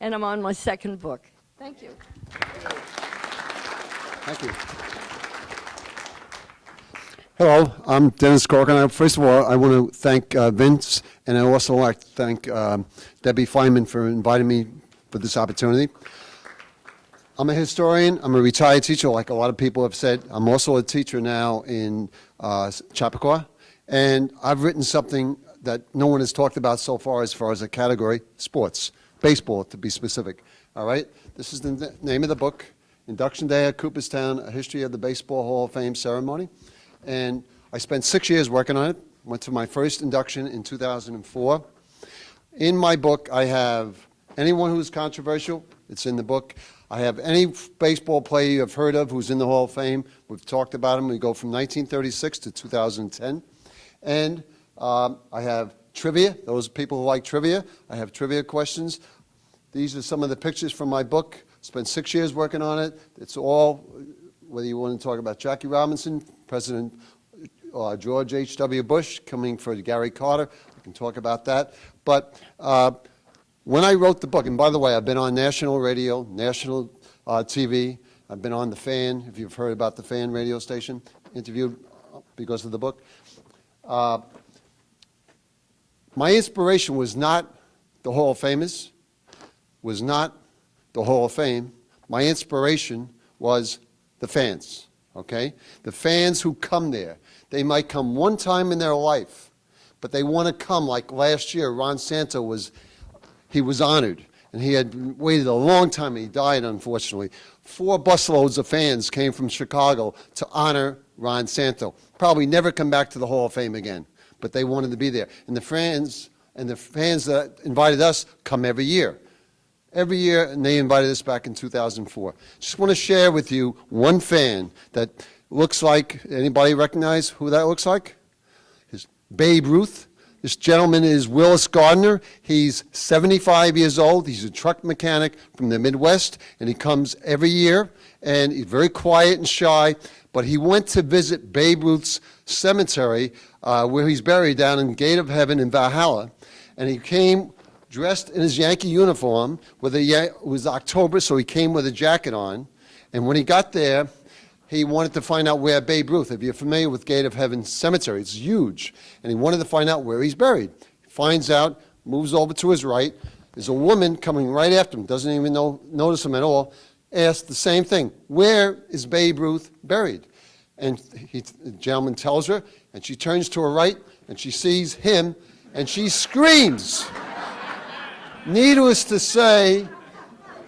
and I'm on my second book. Thank you. Thank you. Hello, I'm Dennis Corcoran. First of all, I want to thank Vince, and I also like to thank Debbie Feynman for inviting me for this opportunity. I'm a historian. I'm a retired teacher, like a lot of people have said. I'm also a teacher now in Chappaqua, and I've written something that no one has talked about so far as a category, sports, baseball to be specific. All right? This is the name of the book, Induction Day at Cooperstown, A History of the Baseball Hall of Fame Ceremony. And I spent 6 years working on it. Went to my first induction in 2004. In my book, I have anyone who's controversial. It's in the book. I have any baseball player you have heard of who's in the Hall of Fame. We've talked about him. We go from 1936 to 2010. And I have trivia. Those people who like trivia. I have trivia questions. These are some of the pictures from my book. Spent 6 years working on it. It's all, whether you want to talk about Jackie Robinson, President George H.W. Bush, coming for Gary Carter. We can talk about that. But when I wrote the book, and by the way, I've been on national radio, national TV. I've been on The Fan, if you've heard about The Fan radio station, interviewed because of the book. My inspiration was not the Hall of Famers, was not the Hall of Fame. My inspiration was the fans. Okay? The fans who come there. They might come one time in their life, but they want to come like last year. Ron Santo was honored, and he had waited a long time, and he died, unfortunately. 4 busloads of fans came from Chicago to honor Ron Santo. Probably never come back to the Hall of Fame again, but they wanted to be there. And the fans that invited us come every year. Every year, and they invited us back in 2004. Just want to share with you one fan that looks like, anybody recognize who that looks like? It's Babe Ruth. This gentleman is Willis Gardner. He's 75 years old. He's a truck mechanic from the Midwest, and he comes every year, and he's very quiet and shy, but he went to visit Babe Ruth's cemetery where he's buried down in Gate of Heaven in Valhalla, and he came dressed in his Yankee uniform. It was October, so he came with a jacket on. And when he got there, he wanted to find out where Babe Ruth, if you're familiar with Gate of Heaven Cemetery, it's huge. And he wanted to find out where he's buried. Finds out, moves over to his right. There's a woman coming right after him, doesn't even notice him at all, asked the same thing. Where is Babe Ruth buried? And the gentleman tells her, and she turns to her right, and she sees him, and she screams. Needless to say,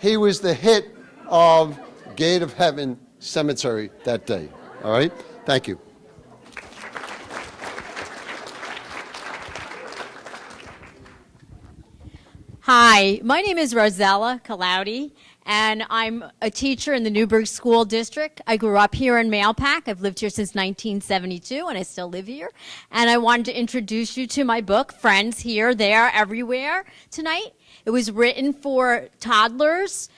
he was the hit of Gate of Heaven Cemetery that day. All right? Thank you. Hi, my name is Rosella Calauti, and I'm a teacher in the Newburgh School District. I grew up here in Mahopac. I've lived here since 1972, and I still live here. And I wanted to introduce you to my book, Friends Here, There, Everywhere, tonight. It was written for toddlers,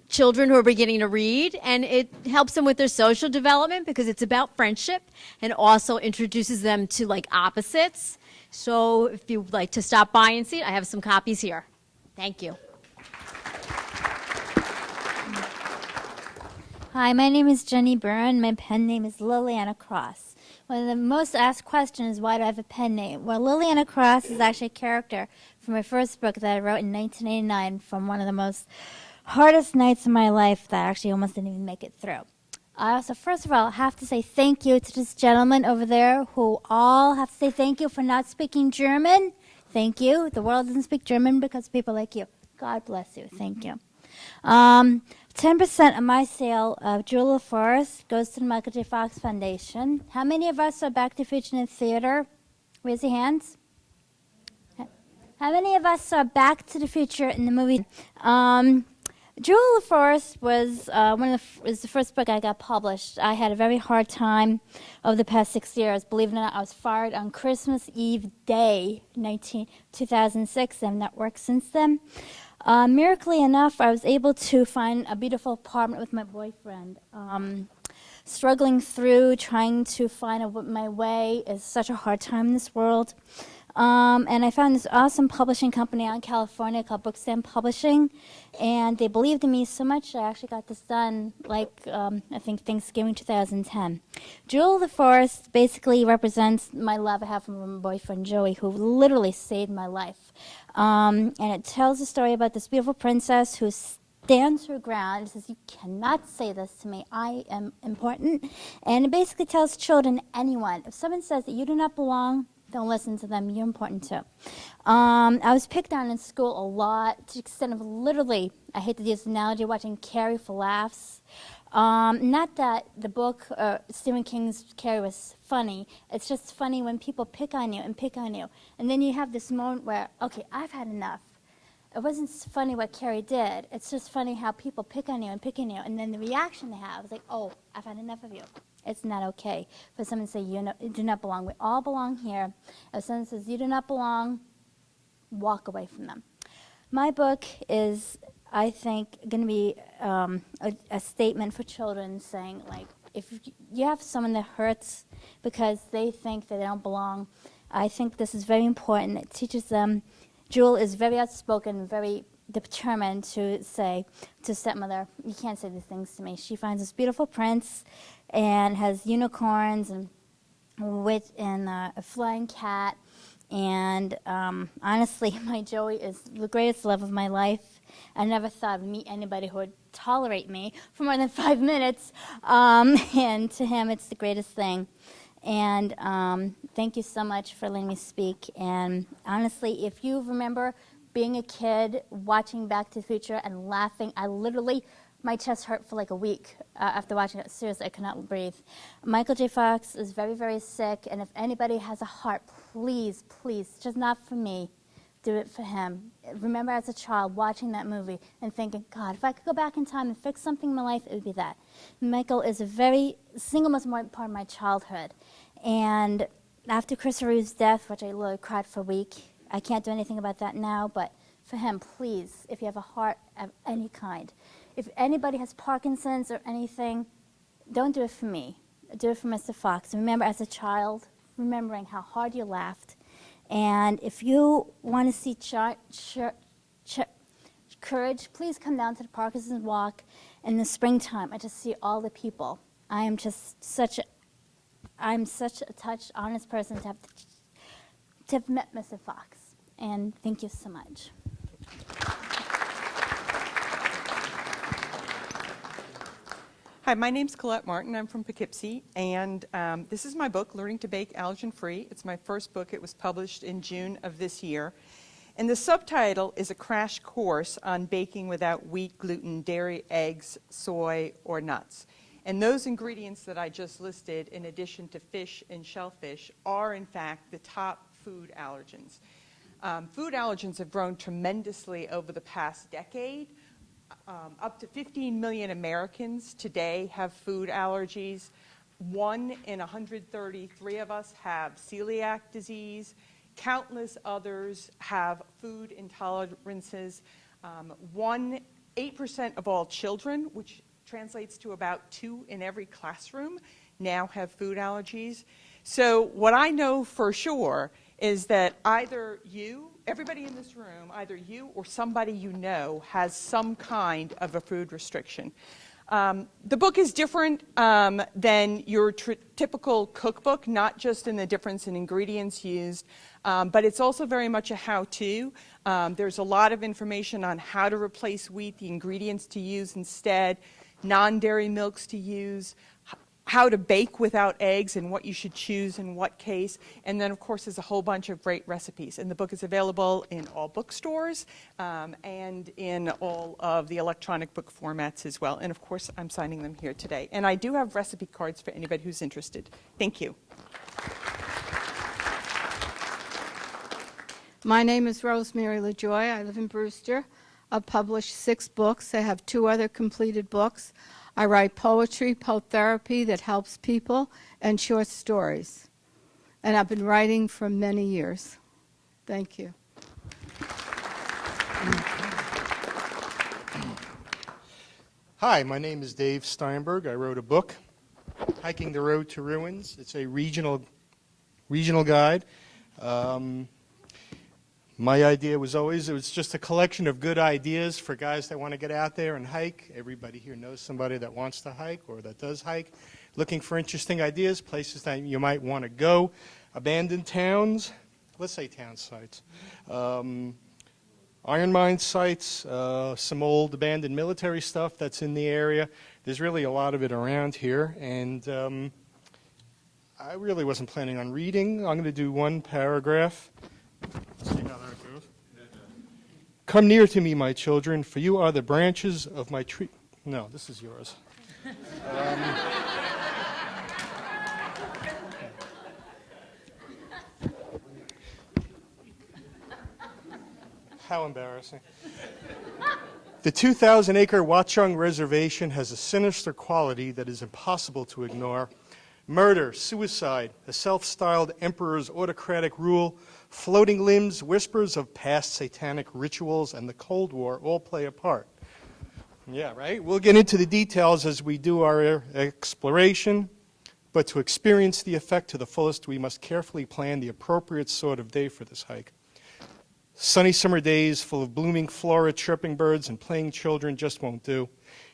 children who are beginning to read, and it helps them with their social development because it's about friendship and also introduces them to like opposites. So if you'd like to stop by and see it, I have some copies here. Thank you. Hi, my name is Jenny Byrne. My pen name is Liliana Cross. One of the most asked questions is why do I have a pen name? Well, Liliana Cross is actually a character from my first book that I wrote in 1989 from one of the most hardest nights of my life that I actually almost didn't even make it through. I also, first of all, have to say thank you to this gentleman over there who all have to say thank you for not speaking German. Thank you. The world doesn't speak German because of people like you. God bless you. Thank you. 10% of my sale of Jewel of Forest goes to the Michael J. Fox Foundation. How many of us are Back to the Future in the theater? Raise your hands. How many of us saw Back to the Future in the movie? Jewel of Forest was was the first book I got published. I had a very hard time over the past 6 years. Believe it or not, I was fired on Christmas Eve Day, 2006, and not worked since then. Miraculously enough, I was able to find a beautiful apartment with my boyfriend. struggling through, trying to find my way. Is such a hard time in this world. And I found this awesome publishing company out in California called Bookstand Publishing, and they believed in me so much I actually got this done, like, I think Thanksgiving 2010. Jewel of the Forest basically represents my love I have for my boyfriend Joey, who literally saved my life. And it tells a story about this beautiful princess who stands her ground and says, you cannot say this to me, I am important. And it basically tells children, anyone, if someone says that you do not belong, don't listen to them, you're important too. I was picked on in school a lot, to the extent of literally, I hate to use this analogy, watching Carrie for laughs. Not that the book, Stephen King's Carrie was funny, it's just funny when people pick on you and pick on you. And then you have this moment where, okay, I've had enough. It wasn't funny what Carrie did, it's just funny how people pick on you and pick on you, and then the reaction they have is like, oh, I've had enough of you. It's not okay for someone to say you do not belong. We all belong here. If someone says you do not belong, walk away from them. My book is, I think, going to be a statement for children saying, like, if you have someone that hurts because they think that they don't belong, I think this is very important. It teaches them. Jewel is very outspoken, very determined to say to stepmother, you can't say these things to me. She finds this beautiful prince and has unicorns and wit and a flying cat. And honestly, my Joey is the greatest love of my life. I never thought I'd meet anybody who would tolerate me for more than 5 minutes. And to him, it's the greatest thing. And thank you so much for letting me speak. And honestly, if you remember being a kid, watching Back to the Future and laughing, I literally, my chest hurt for like a week after watching it. Seriously, I could not breathe. Michael J. Fox is very, very sick, and if anybody has a heart, please, please, just not for me, do it for him. Remember as a child watching that movie and thinking, God, if I could go back in time and fix something in my life, it would be that. Michael is a very single most important part of my childhood. And after Chris Rue's death, which I literally cried for a week, I can't do anything about that now, but for him, please, if you have a heart of any kind, if anybody has Parkinson's or anything, don't do it for me. Do it for Mr. Fox. Remember as a child, remembering how hard you laughed. And if you want to see courage, please come down to the Parkinson's Walk in the springtime and just see all the people. I'm such a touched, honest person to have met Mr. Fox. And thank you so much. Hi, my name's Colette Martin. I'm from Poughkeepsie, and this is my book, Learning to Bake Allergen Free. It's my first book. It was published in June of this year. And the subtitle is a crash course on baking without wheat, gluten, dairy, eggs, soy, or nuts. And those ingredients that I just listed, in addition to fish and shellfish, are in fact the top food allergens. Food allergens have grown tremendously over the past decade. Up to 15 million Americans today have food allergies. 1 in 133 of us have celiac disease. Countless others have food intolerances. 8% of all children, which translates to about 2 in every classroom, now have food allergies. So what I know for sure is that either you, everybody in this room, either you or somebody you know has some kind of a food restriction. The book is different than your typical cookbook, not just in the difference in ingredients used, but it's also very much a how-to. There's a lot of information on how to replace wheat, the ingredients to use instead, non-dairy milks to use, how to bake without eggs and what you should choose in what case. And then, of course, there's a whole bunch of great recipes. And the book is available in all bookstores and in all of the electronic book formats as well. And, of course, I'm signing them here today. And I do have recipe cards for anybody who's interested. Thank you. My name is Rosemary LaJoy. I live in Brewster. I've published 6 books. I have 2 other completed books. I write poetry, poet therapy that helps people, and short stories. And I've been writing for many years. Thank you. Hi, my name is Dave Steinberg. I wrote a book Hiking the Road to Ruins. It's a regional guide. My idea was always, it was just a collection of good ideas for guys that want to get out there and hike. Everybody here knows somebody that wants to hike or that does hike. Looking for interesting ideas, places that you might want to go. Abandoned towns, let's say town sites. Iron mine sites, some old abandoned military stuff that's in the area. There's really a lot of it around here, and I really wasn't planning on reading. I'm going to do one paragraph. Let's see how that goes. Come near to me, my children, for you are the branches of my tree. No, this is yours. How embarrassing. The 2,000-acre Watchung Reservation has a sinister quality that is impossible to ignore. Murder, suicide, a self-styled emperor's autocratic rule, floating limbs, whispers of past satanic rituals, and the Cold War all play a part. Yeah, right? We'll get into the details as we do our exploration, but to experience the effect to the fullest, we must carefully plan the appropriate sort of day for this hike. Sunny summer days full of blooming flora, chirping birds, and playing children just won't do.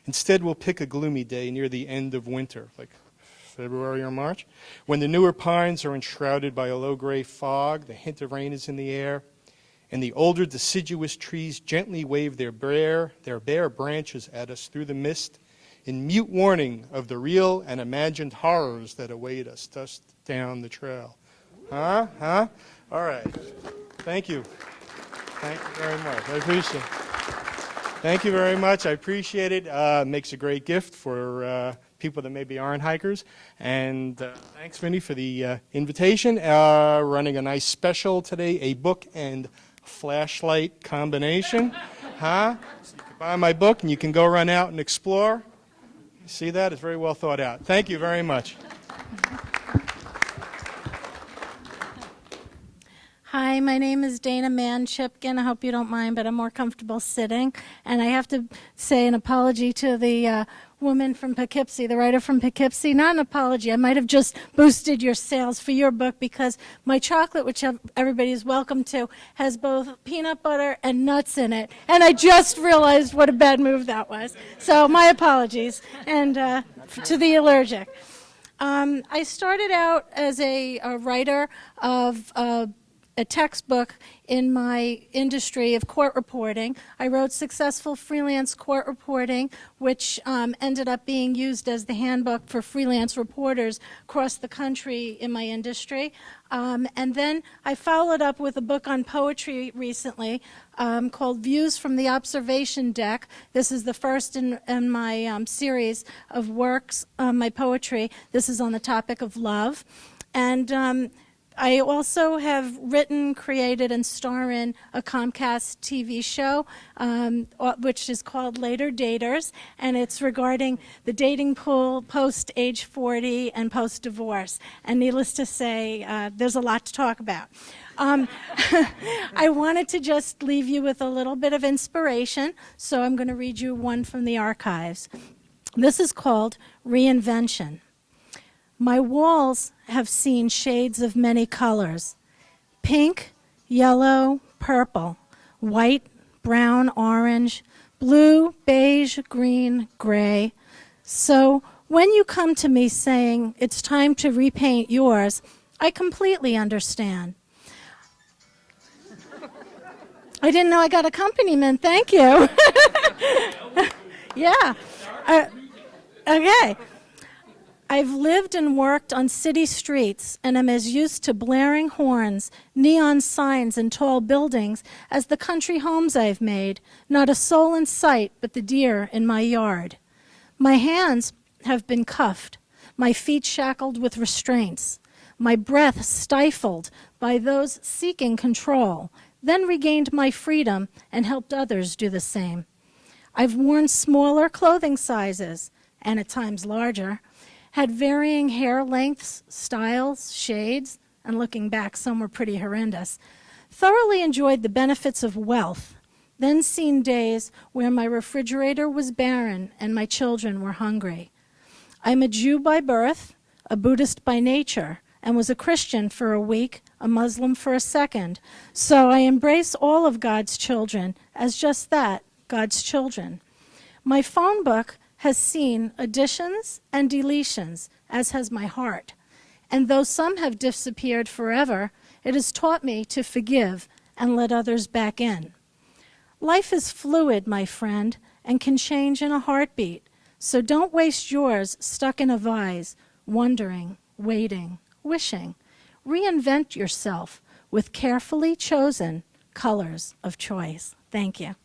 Instead, we'll pick a gloomy day near the end of winter, like February or March, when the newer pines are enshrouded by a low-gray fog, the hint of rain is in the air, and the older deciduous trees gently wave their bare branches at us through the mist in mute warning of the real and imagined horrors that await us just down the trail. Huh? All right. Thank you. Thank you very much. I appreciate it. Thank you very much. I appreciate it. Makes a great gift for people that maybe aren't hikers. And thanks, Vinny, for the invitation. Running a nice special today, a book and flashlight combination. So you can buy my book and you can go run out and explore. You see that? It's very well thought out. Thank you very much. Hi, my name is Dana Manshipkin. I hope you don't mind, but I'm more comfortable sitting. And I have to say an apology to the woman from Poughkeepsie, the writer from Poughkeepsie. Not an apology. I might have just boosted your sales for your book because my chocolate, which everybody is welcome to, has both peanut butter and nuts in it. And I just realized what a bad move that was. So my apologies. And to the allergic. I started out as a writer of a textbook in my industry of court reporting. I wrote Successful Freelance Court Reporting, which ended up being used as the handbook for freelance reporters across the country in my industry. And then I followed up with a book on poetry recently called Views from the Observation Deck. This is the first in my series of works, my poetry. This is on the topic of love. And I also have written, created, and star in a Comcast TV show, which is called Later Daters, and it's regarding the dating pool post age 40 and post-divorce. And needless to say, there's a lot to talk about. I wanted to just leave you with a little bit of inspiration, so I'm going to read you one from the archives. This is called Reinvention. My walls have seen shades of many colors: pink, yellow, purple, white, brown, orange, blue, beige, green, gray. So when you come to me saying it's time to repaint yours, I completely understand. I didn't know I got accompaniment. Thank you. Yeah. Okay. I've lived and worked on city streets and am as used to blaring horns, neon signs, and tall buildings as the country homes I've made. Not a soul in sight but the deer in my yard. My hands have been cuffed, my feet shackled with restraints, my breath stifled by those seeking control, then regained my freedom and helped others do the same. I've worn smaller clothing sizes, and at times larger, had varying hair lengths, styles, shades, and looking back, some were pretty horrendous. Thoroughly enjoyed the benefits of wealth, then seen days where my refrigerator was barren and my children were hungry. I'm a Jew by birth, a Buddhist by nature, and was a Christian for a week, a Muslim for a second. So I embrace all of God's children as just that, God's children. My phone book has seen additions and deletions, as has my heart. And though some have disappeared forever, it has taught me to forgive and let others back in. Life is fluid, my friend, and can change in a heartbeat. So don't waste yours stuck in a vise, wondering, waiting, wishing. Reinvent yourself with carefully chosen colors of choice. Thank you.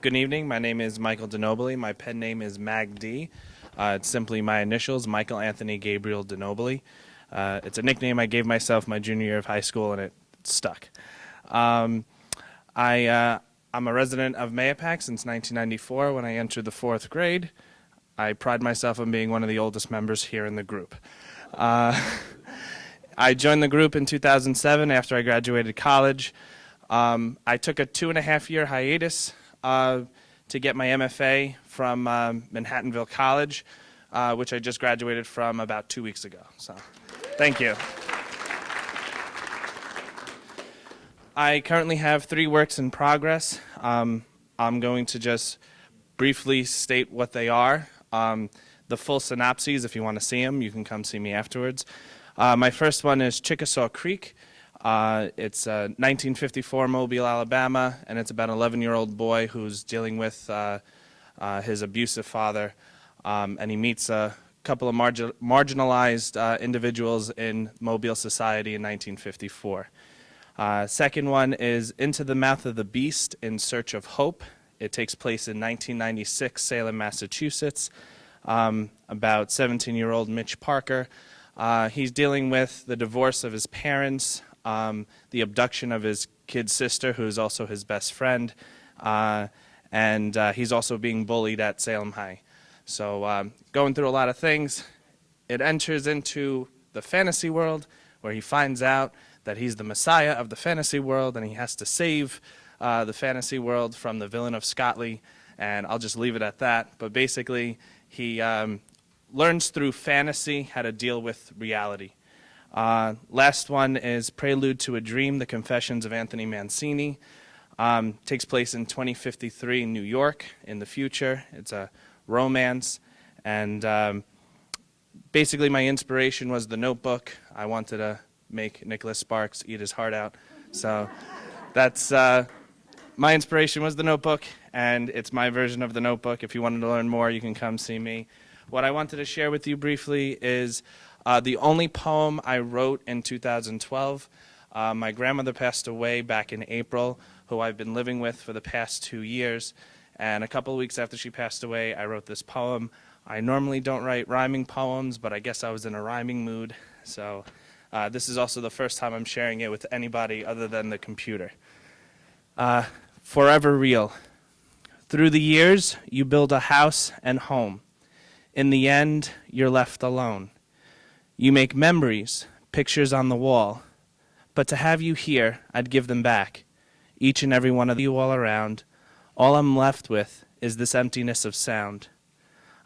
Good evening. My name is Michael DeNobili. My pen name is Mag D. It's simply my initials, Michael Anthony Gabriel DeNobili. It's a nickname I gave myself my junior year of high school, and it stuck. I'm a resident of Mahopac since 1994 when I entered the 4th grade. I pride myself on being one of the oldest members here in the group. I joined the group in 2007 after I graduated college. I took a 2.5-year hiatus to get my MFA from Manhattanville College, which I just graduated from about 2 weeks ago. So, thank you. I currently have 3 works in progress. I'm going to just briefly state what they are. The full synopses, if you want to see them, you can come see me afterwards. My first one is Chickasaw Creek. It's 1954 Mobile, Alabama, and it's about an 11-year-old boy who's dealing with his abusive father, and he meets a couple of marginalized individuals in Mobile society in 1954. Second one is Into the Mouth of the Beast, In Search of Hope. It takes place in 1996, Salem, Massachusetts, about 17-year-old Mitch Parker. He's dealing with the divorce of his parents, the abduction of his kid sister, who's also his best friend, and he's also being bullied at Salem High. So going through a lot of things. It enters into the fantasy world, where he finds out that he's the messiah of the fantasy world, and he has to save the fantasy world from the villain of Scotley, and I'll just leave it at that. But basically, he learns through fantasy how to deal with reality. Last one is Prelude to a Dream, The Confessions of Anthony Mancini. Takes place in 2053 in New York in the future. It's a romance, and basically my inspiration was The Notebook. I wanted to make Nicholas Sparks eat his heart out. So that's my inspiration was The Notebook, and it's my version of The Notebook. If you wanted to learn more, you can come see me. What I wanted to share with you briefly is the only poem I wrote in 2012. My grandmother passed away back in April, who I've been living with for the past 2 years. And a couple of weeks after she passed away, I wrote this poem. I normally don't write rhyming poems, but I guess I was in a rhyming mood. So this is also the first time I'm sharing it with anybody other than the computer. Forever real. Through the years, you build a house and home. In the end, you're left alone. You make memories, pictures on the wall. But to have you here, I'd give them back. Each and every one of you all around. All I'm left with is this emptiness of sound.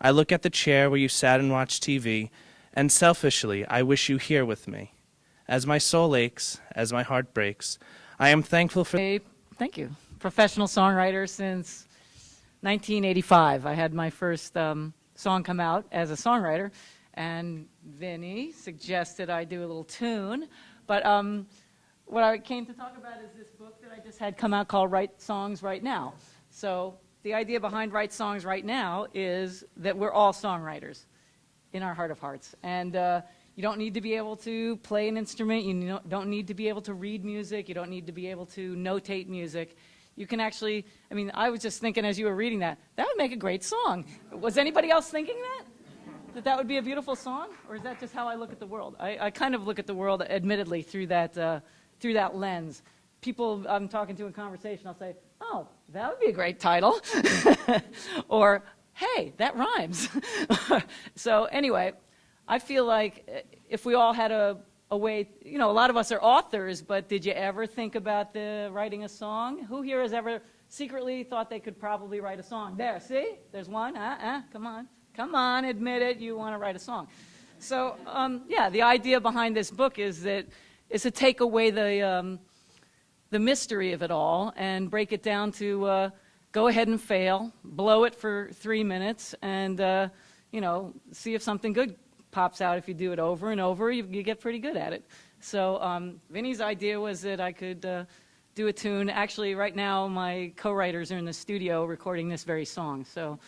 I look at the chair where you sat and watched TV, and selfishly, I wish you here with me. As my soul aches, as my heart breaks, I am thankful for... Thank you. Professional songwriter since 1985. I had my first song come out as a songwriter, and Vinny suggested I do a little tune. But what I came to talk about is this book that I just had come out called Write Songs Right Now. So the idea behind Write Songs Right Now is that we're all songwriters in our heart of hearts. And you don't need to be able to play an instrument. You don't need to be able to read music. You don't need to be able to notate music. You can actually, I mean, I was just thinking as you were reading that would make a great song. Was anybody else thinking that? That would be a beautiful song? Or is that just how I look at the world? I kind of look at the world, admittedly, through that lens. People I'm talking to in conversation, I'll say, oh, that would be a great title. Or, hey, that rhymes. So anyway, I feel like if we all had a way, you know, a lot of us are authors, but did you ever think about writing a song? Who here has ever secretly thought they could probably write a song. There, see? There's one. Come on, admit it. You want to write a song. So, yeah, the idea behind this book is to take away the mystery of it all and break it down to go ahead and fail, blow it for 3 minutes, and see if something good pops out. If you do it over and over, you get pretty good at it. So Vinny's idea was that I could do a tune. Actually, right now, my co-writers are in the studio recording this very song, so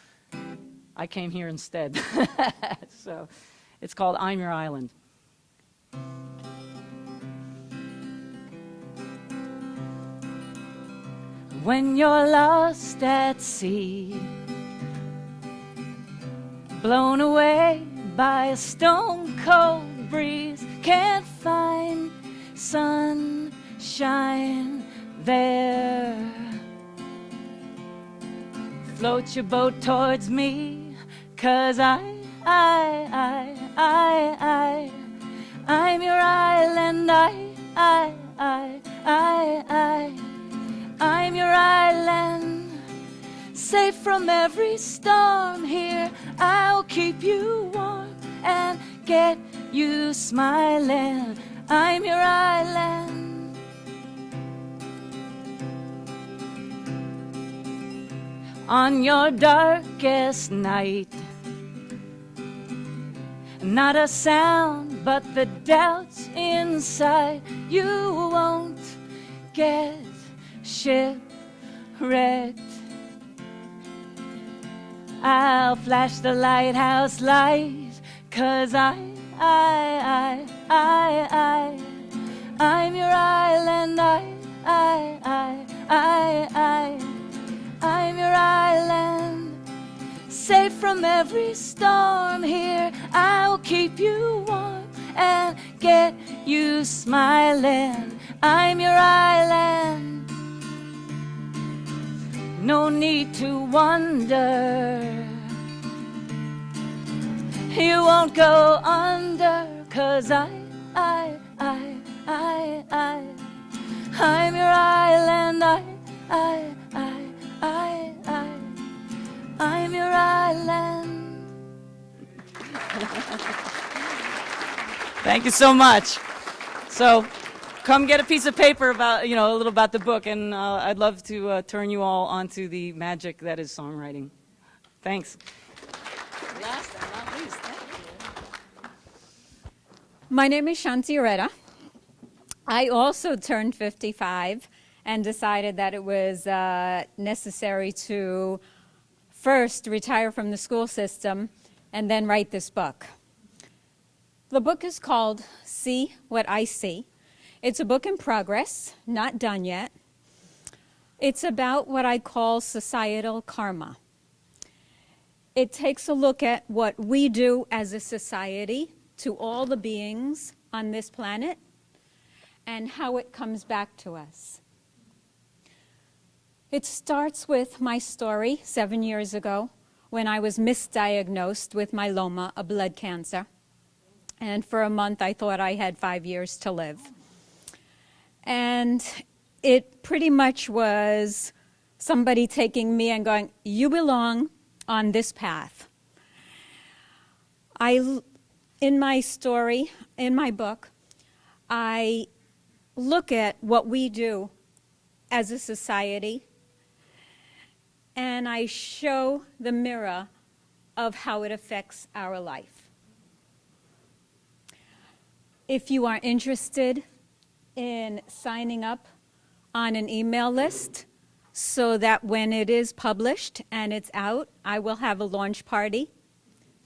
I came here instead. So it's called I'm Your Island. When you're lost at sea, blown away by a stone-cold breeze, can't find sunshine there. Float your boat towards me, 'cause I'm your island, I'm your island, safe from every storm here. I'll keep you warm and get you smiling. I'm your island. On your darkest night, not a sound but the doubts inside. You won't get shipwrecked. I'll flash the lighthouse light, 'cause I'm your island, I'm your island, safe from every storm here. I'll keep you warm and get you smiling. I'm your island. No need to wonder, you won't go under, 'cause I'm your island, I'm your island. Thank you so much. So come get a piece of paper about, a little about the book, and I'd love to turn you all onto the magic that is songwriting. Thanks. Last and not least, thank you. My name is Shanti Areta. I also turned 55 and decided that it was necessary to first retire from the school system and then write this book. The book is called See What I See. It's a book in progress, not done yet. It's about what I call societal karma. It takes a look at what we do as a society to all the beings on this planet and how it comes back to us. It starts with my story 7 years ago when I was misdiagnosed with myeloma, a blood cancer. And for a month I thought I had 5 years to live. And it pretty much was somebody taking me and going, you belong on this path. In my story, in my book, I look at what we do as a society, and I show the mirror of how it affects our life. If you are interested in signing up on an email list so that when it is published and it's out, I will have a launch party.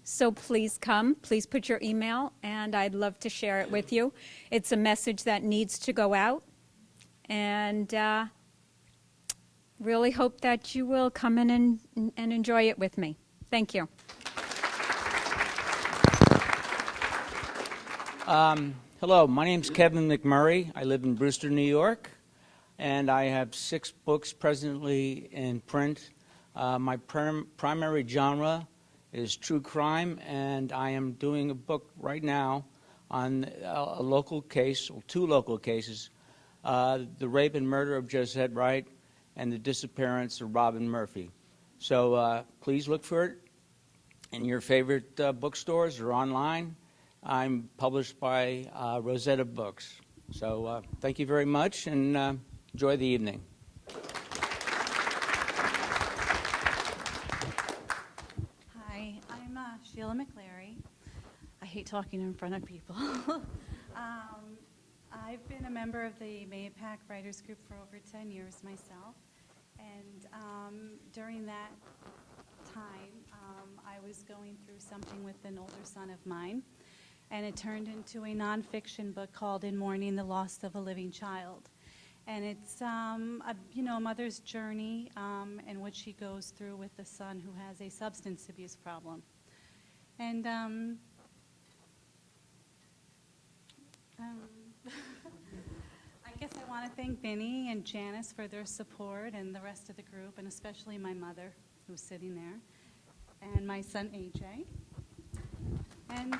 So please come, please put your email, and I'd love to share it with you. It's a message that needs to go out, and really hope that you will come in and enjoy it with me. Thank you. Hello, my name's Kevin McMurray. I live in Brewster, New York, and I have 6 books presently in print. My primary genre is true crime, and I am doing a book right now on a local case, or 2 local cases, the rape and murder of Josette Wright and the disappearance of Robin Murphy. So please look for it in your favorite bookstores or online. I'm published by Rosetta Books. So thank you very much, and enjoy the evening. Hi, I'm Sheila McLary. I hate talking in front of people. I've been a member of the Mahopac Writers Group for over 10 years myself, and during that time, I was going through something with an older son of mine, and it turned into a nonfiction book called In Mourning the Loss of a Living Child. And it's a mother's journey and what she goes through with the son who has a substance abuse problem. And I guess I want to thank Vinny and Janice for their support, and the rest of the group, and especially my mother, who's sitting there, and my son AJ. And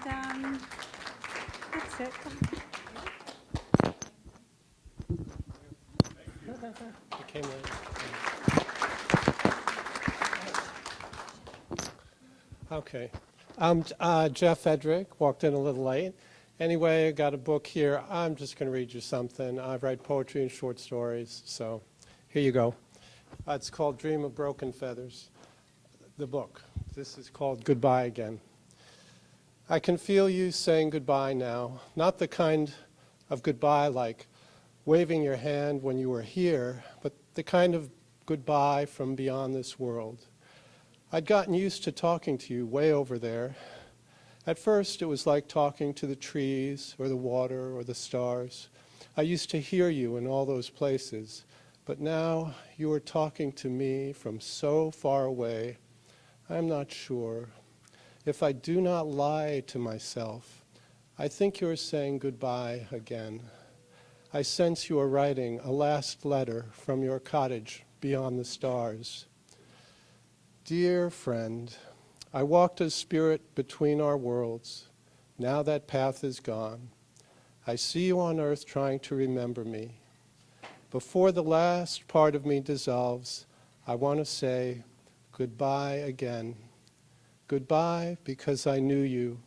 that's it. Okay. I'm Jeff Edrick, walked in a little late. Anyway, I got a book here. I'm just going to read you something. I write poetry and short stories, so here you go. It's called Dream of Broken Feathers, the book. This is called Goodbye Again. I can feel you saying goodbye now, not the kind of goodbye like waving your hand when you were here, but the kind of goodbye from beyond this world. I'd gotten used to talking to you way over there. At first, it was like talking to the trees or the water or the stars. I used to hear you in all those places, but now you are talking to me from so far away. I'm not sure. If I do not lie to myself, I think you are saying goodbye again. I sense you are writing a last letter from your cottage beyond the stars. Dear friend, I walked as spirit between our worlds. Now that path is gone. I see you on earth trying to remember me. Before the last part of me dissolves, I want to say goodbye again. Goodbye because I knew you,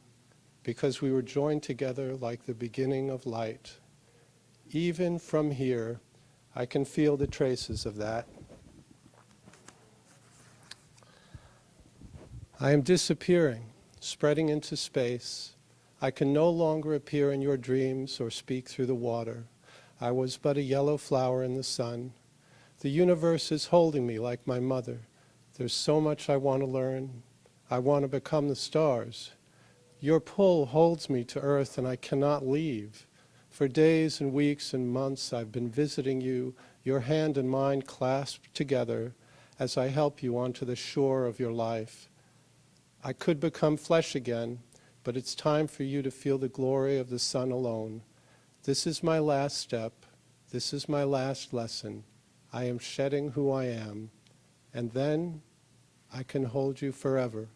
because we were joined together like the beginning of light. Even from here, I can feel the traces of that. I am disappearing, spreading into space. I can no longer appear in your dreams or speak through the water. I was but a yellow flower in the sun. The universe is holding me like my mother. There's so much I want to learn. I want to become the stars. Your pull holds me to earth and I cannot leave. For days and weeks and months I've been visiting you, your hand and mine clasped together as I help you onto the shore of your life. I could become flesh again, but it's time for you to feel the glory of the sun alone. This is my last step. This is my last lesson. I am shedding who I am, and then I can hold you forever.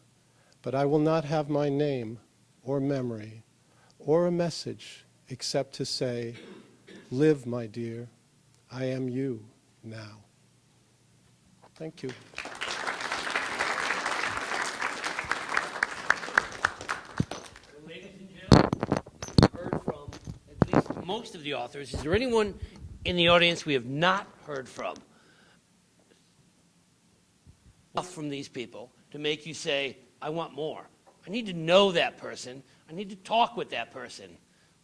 But I will not have my name or memory or a message except to say, live, my dear. I am you now. Thank you. Most of the authors. Is there anyone in the audience we have not heard from? Enough from these people to make you say, I want more. I need to know that person. I need to talk with that person.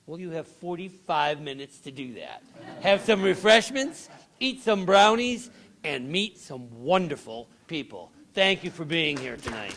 Well, you have 45 minutes to do that. Have some refreshments, eat some brownies, and meet some wonderful people. Thank you for being here tonight.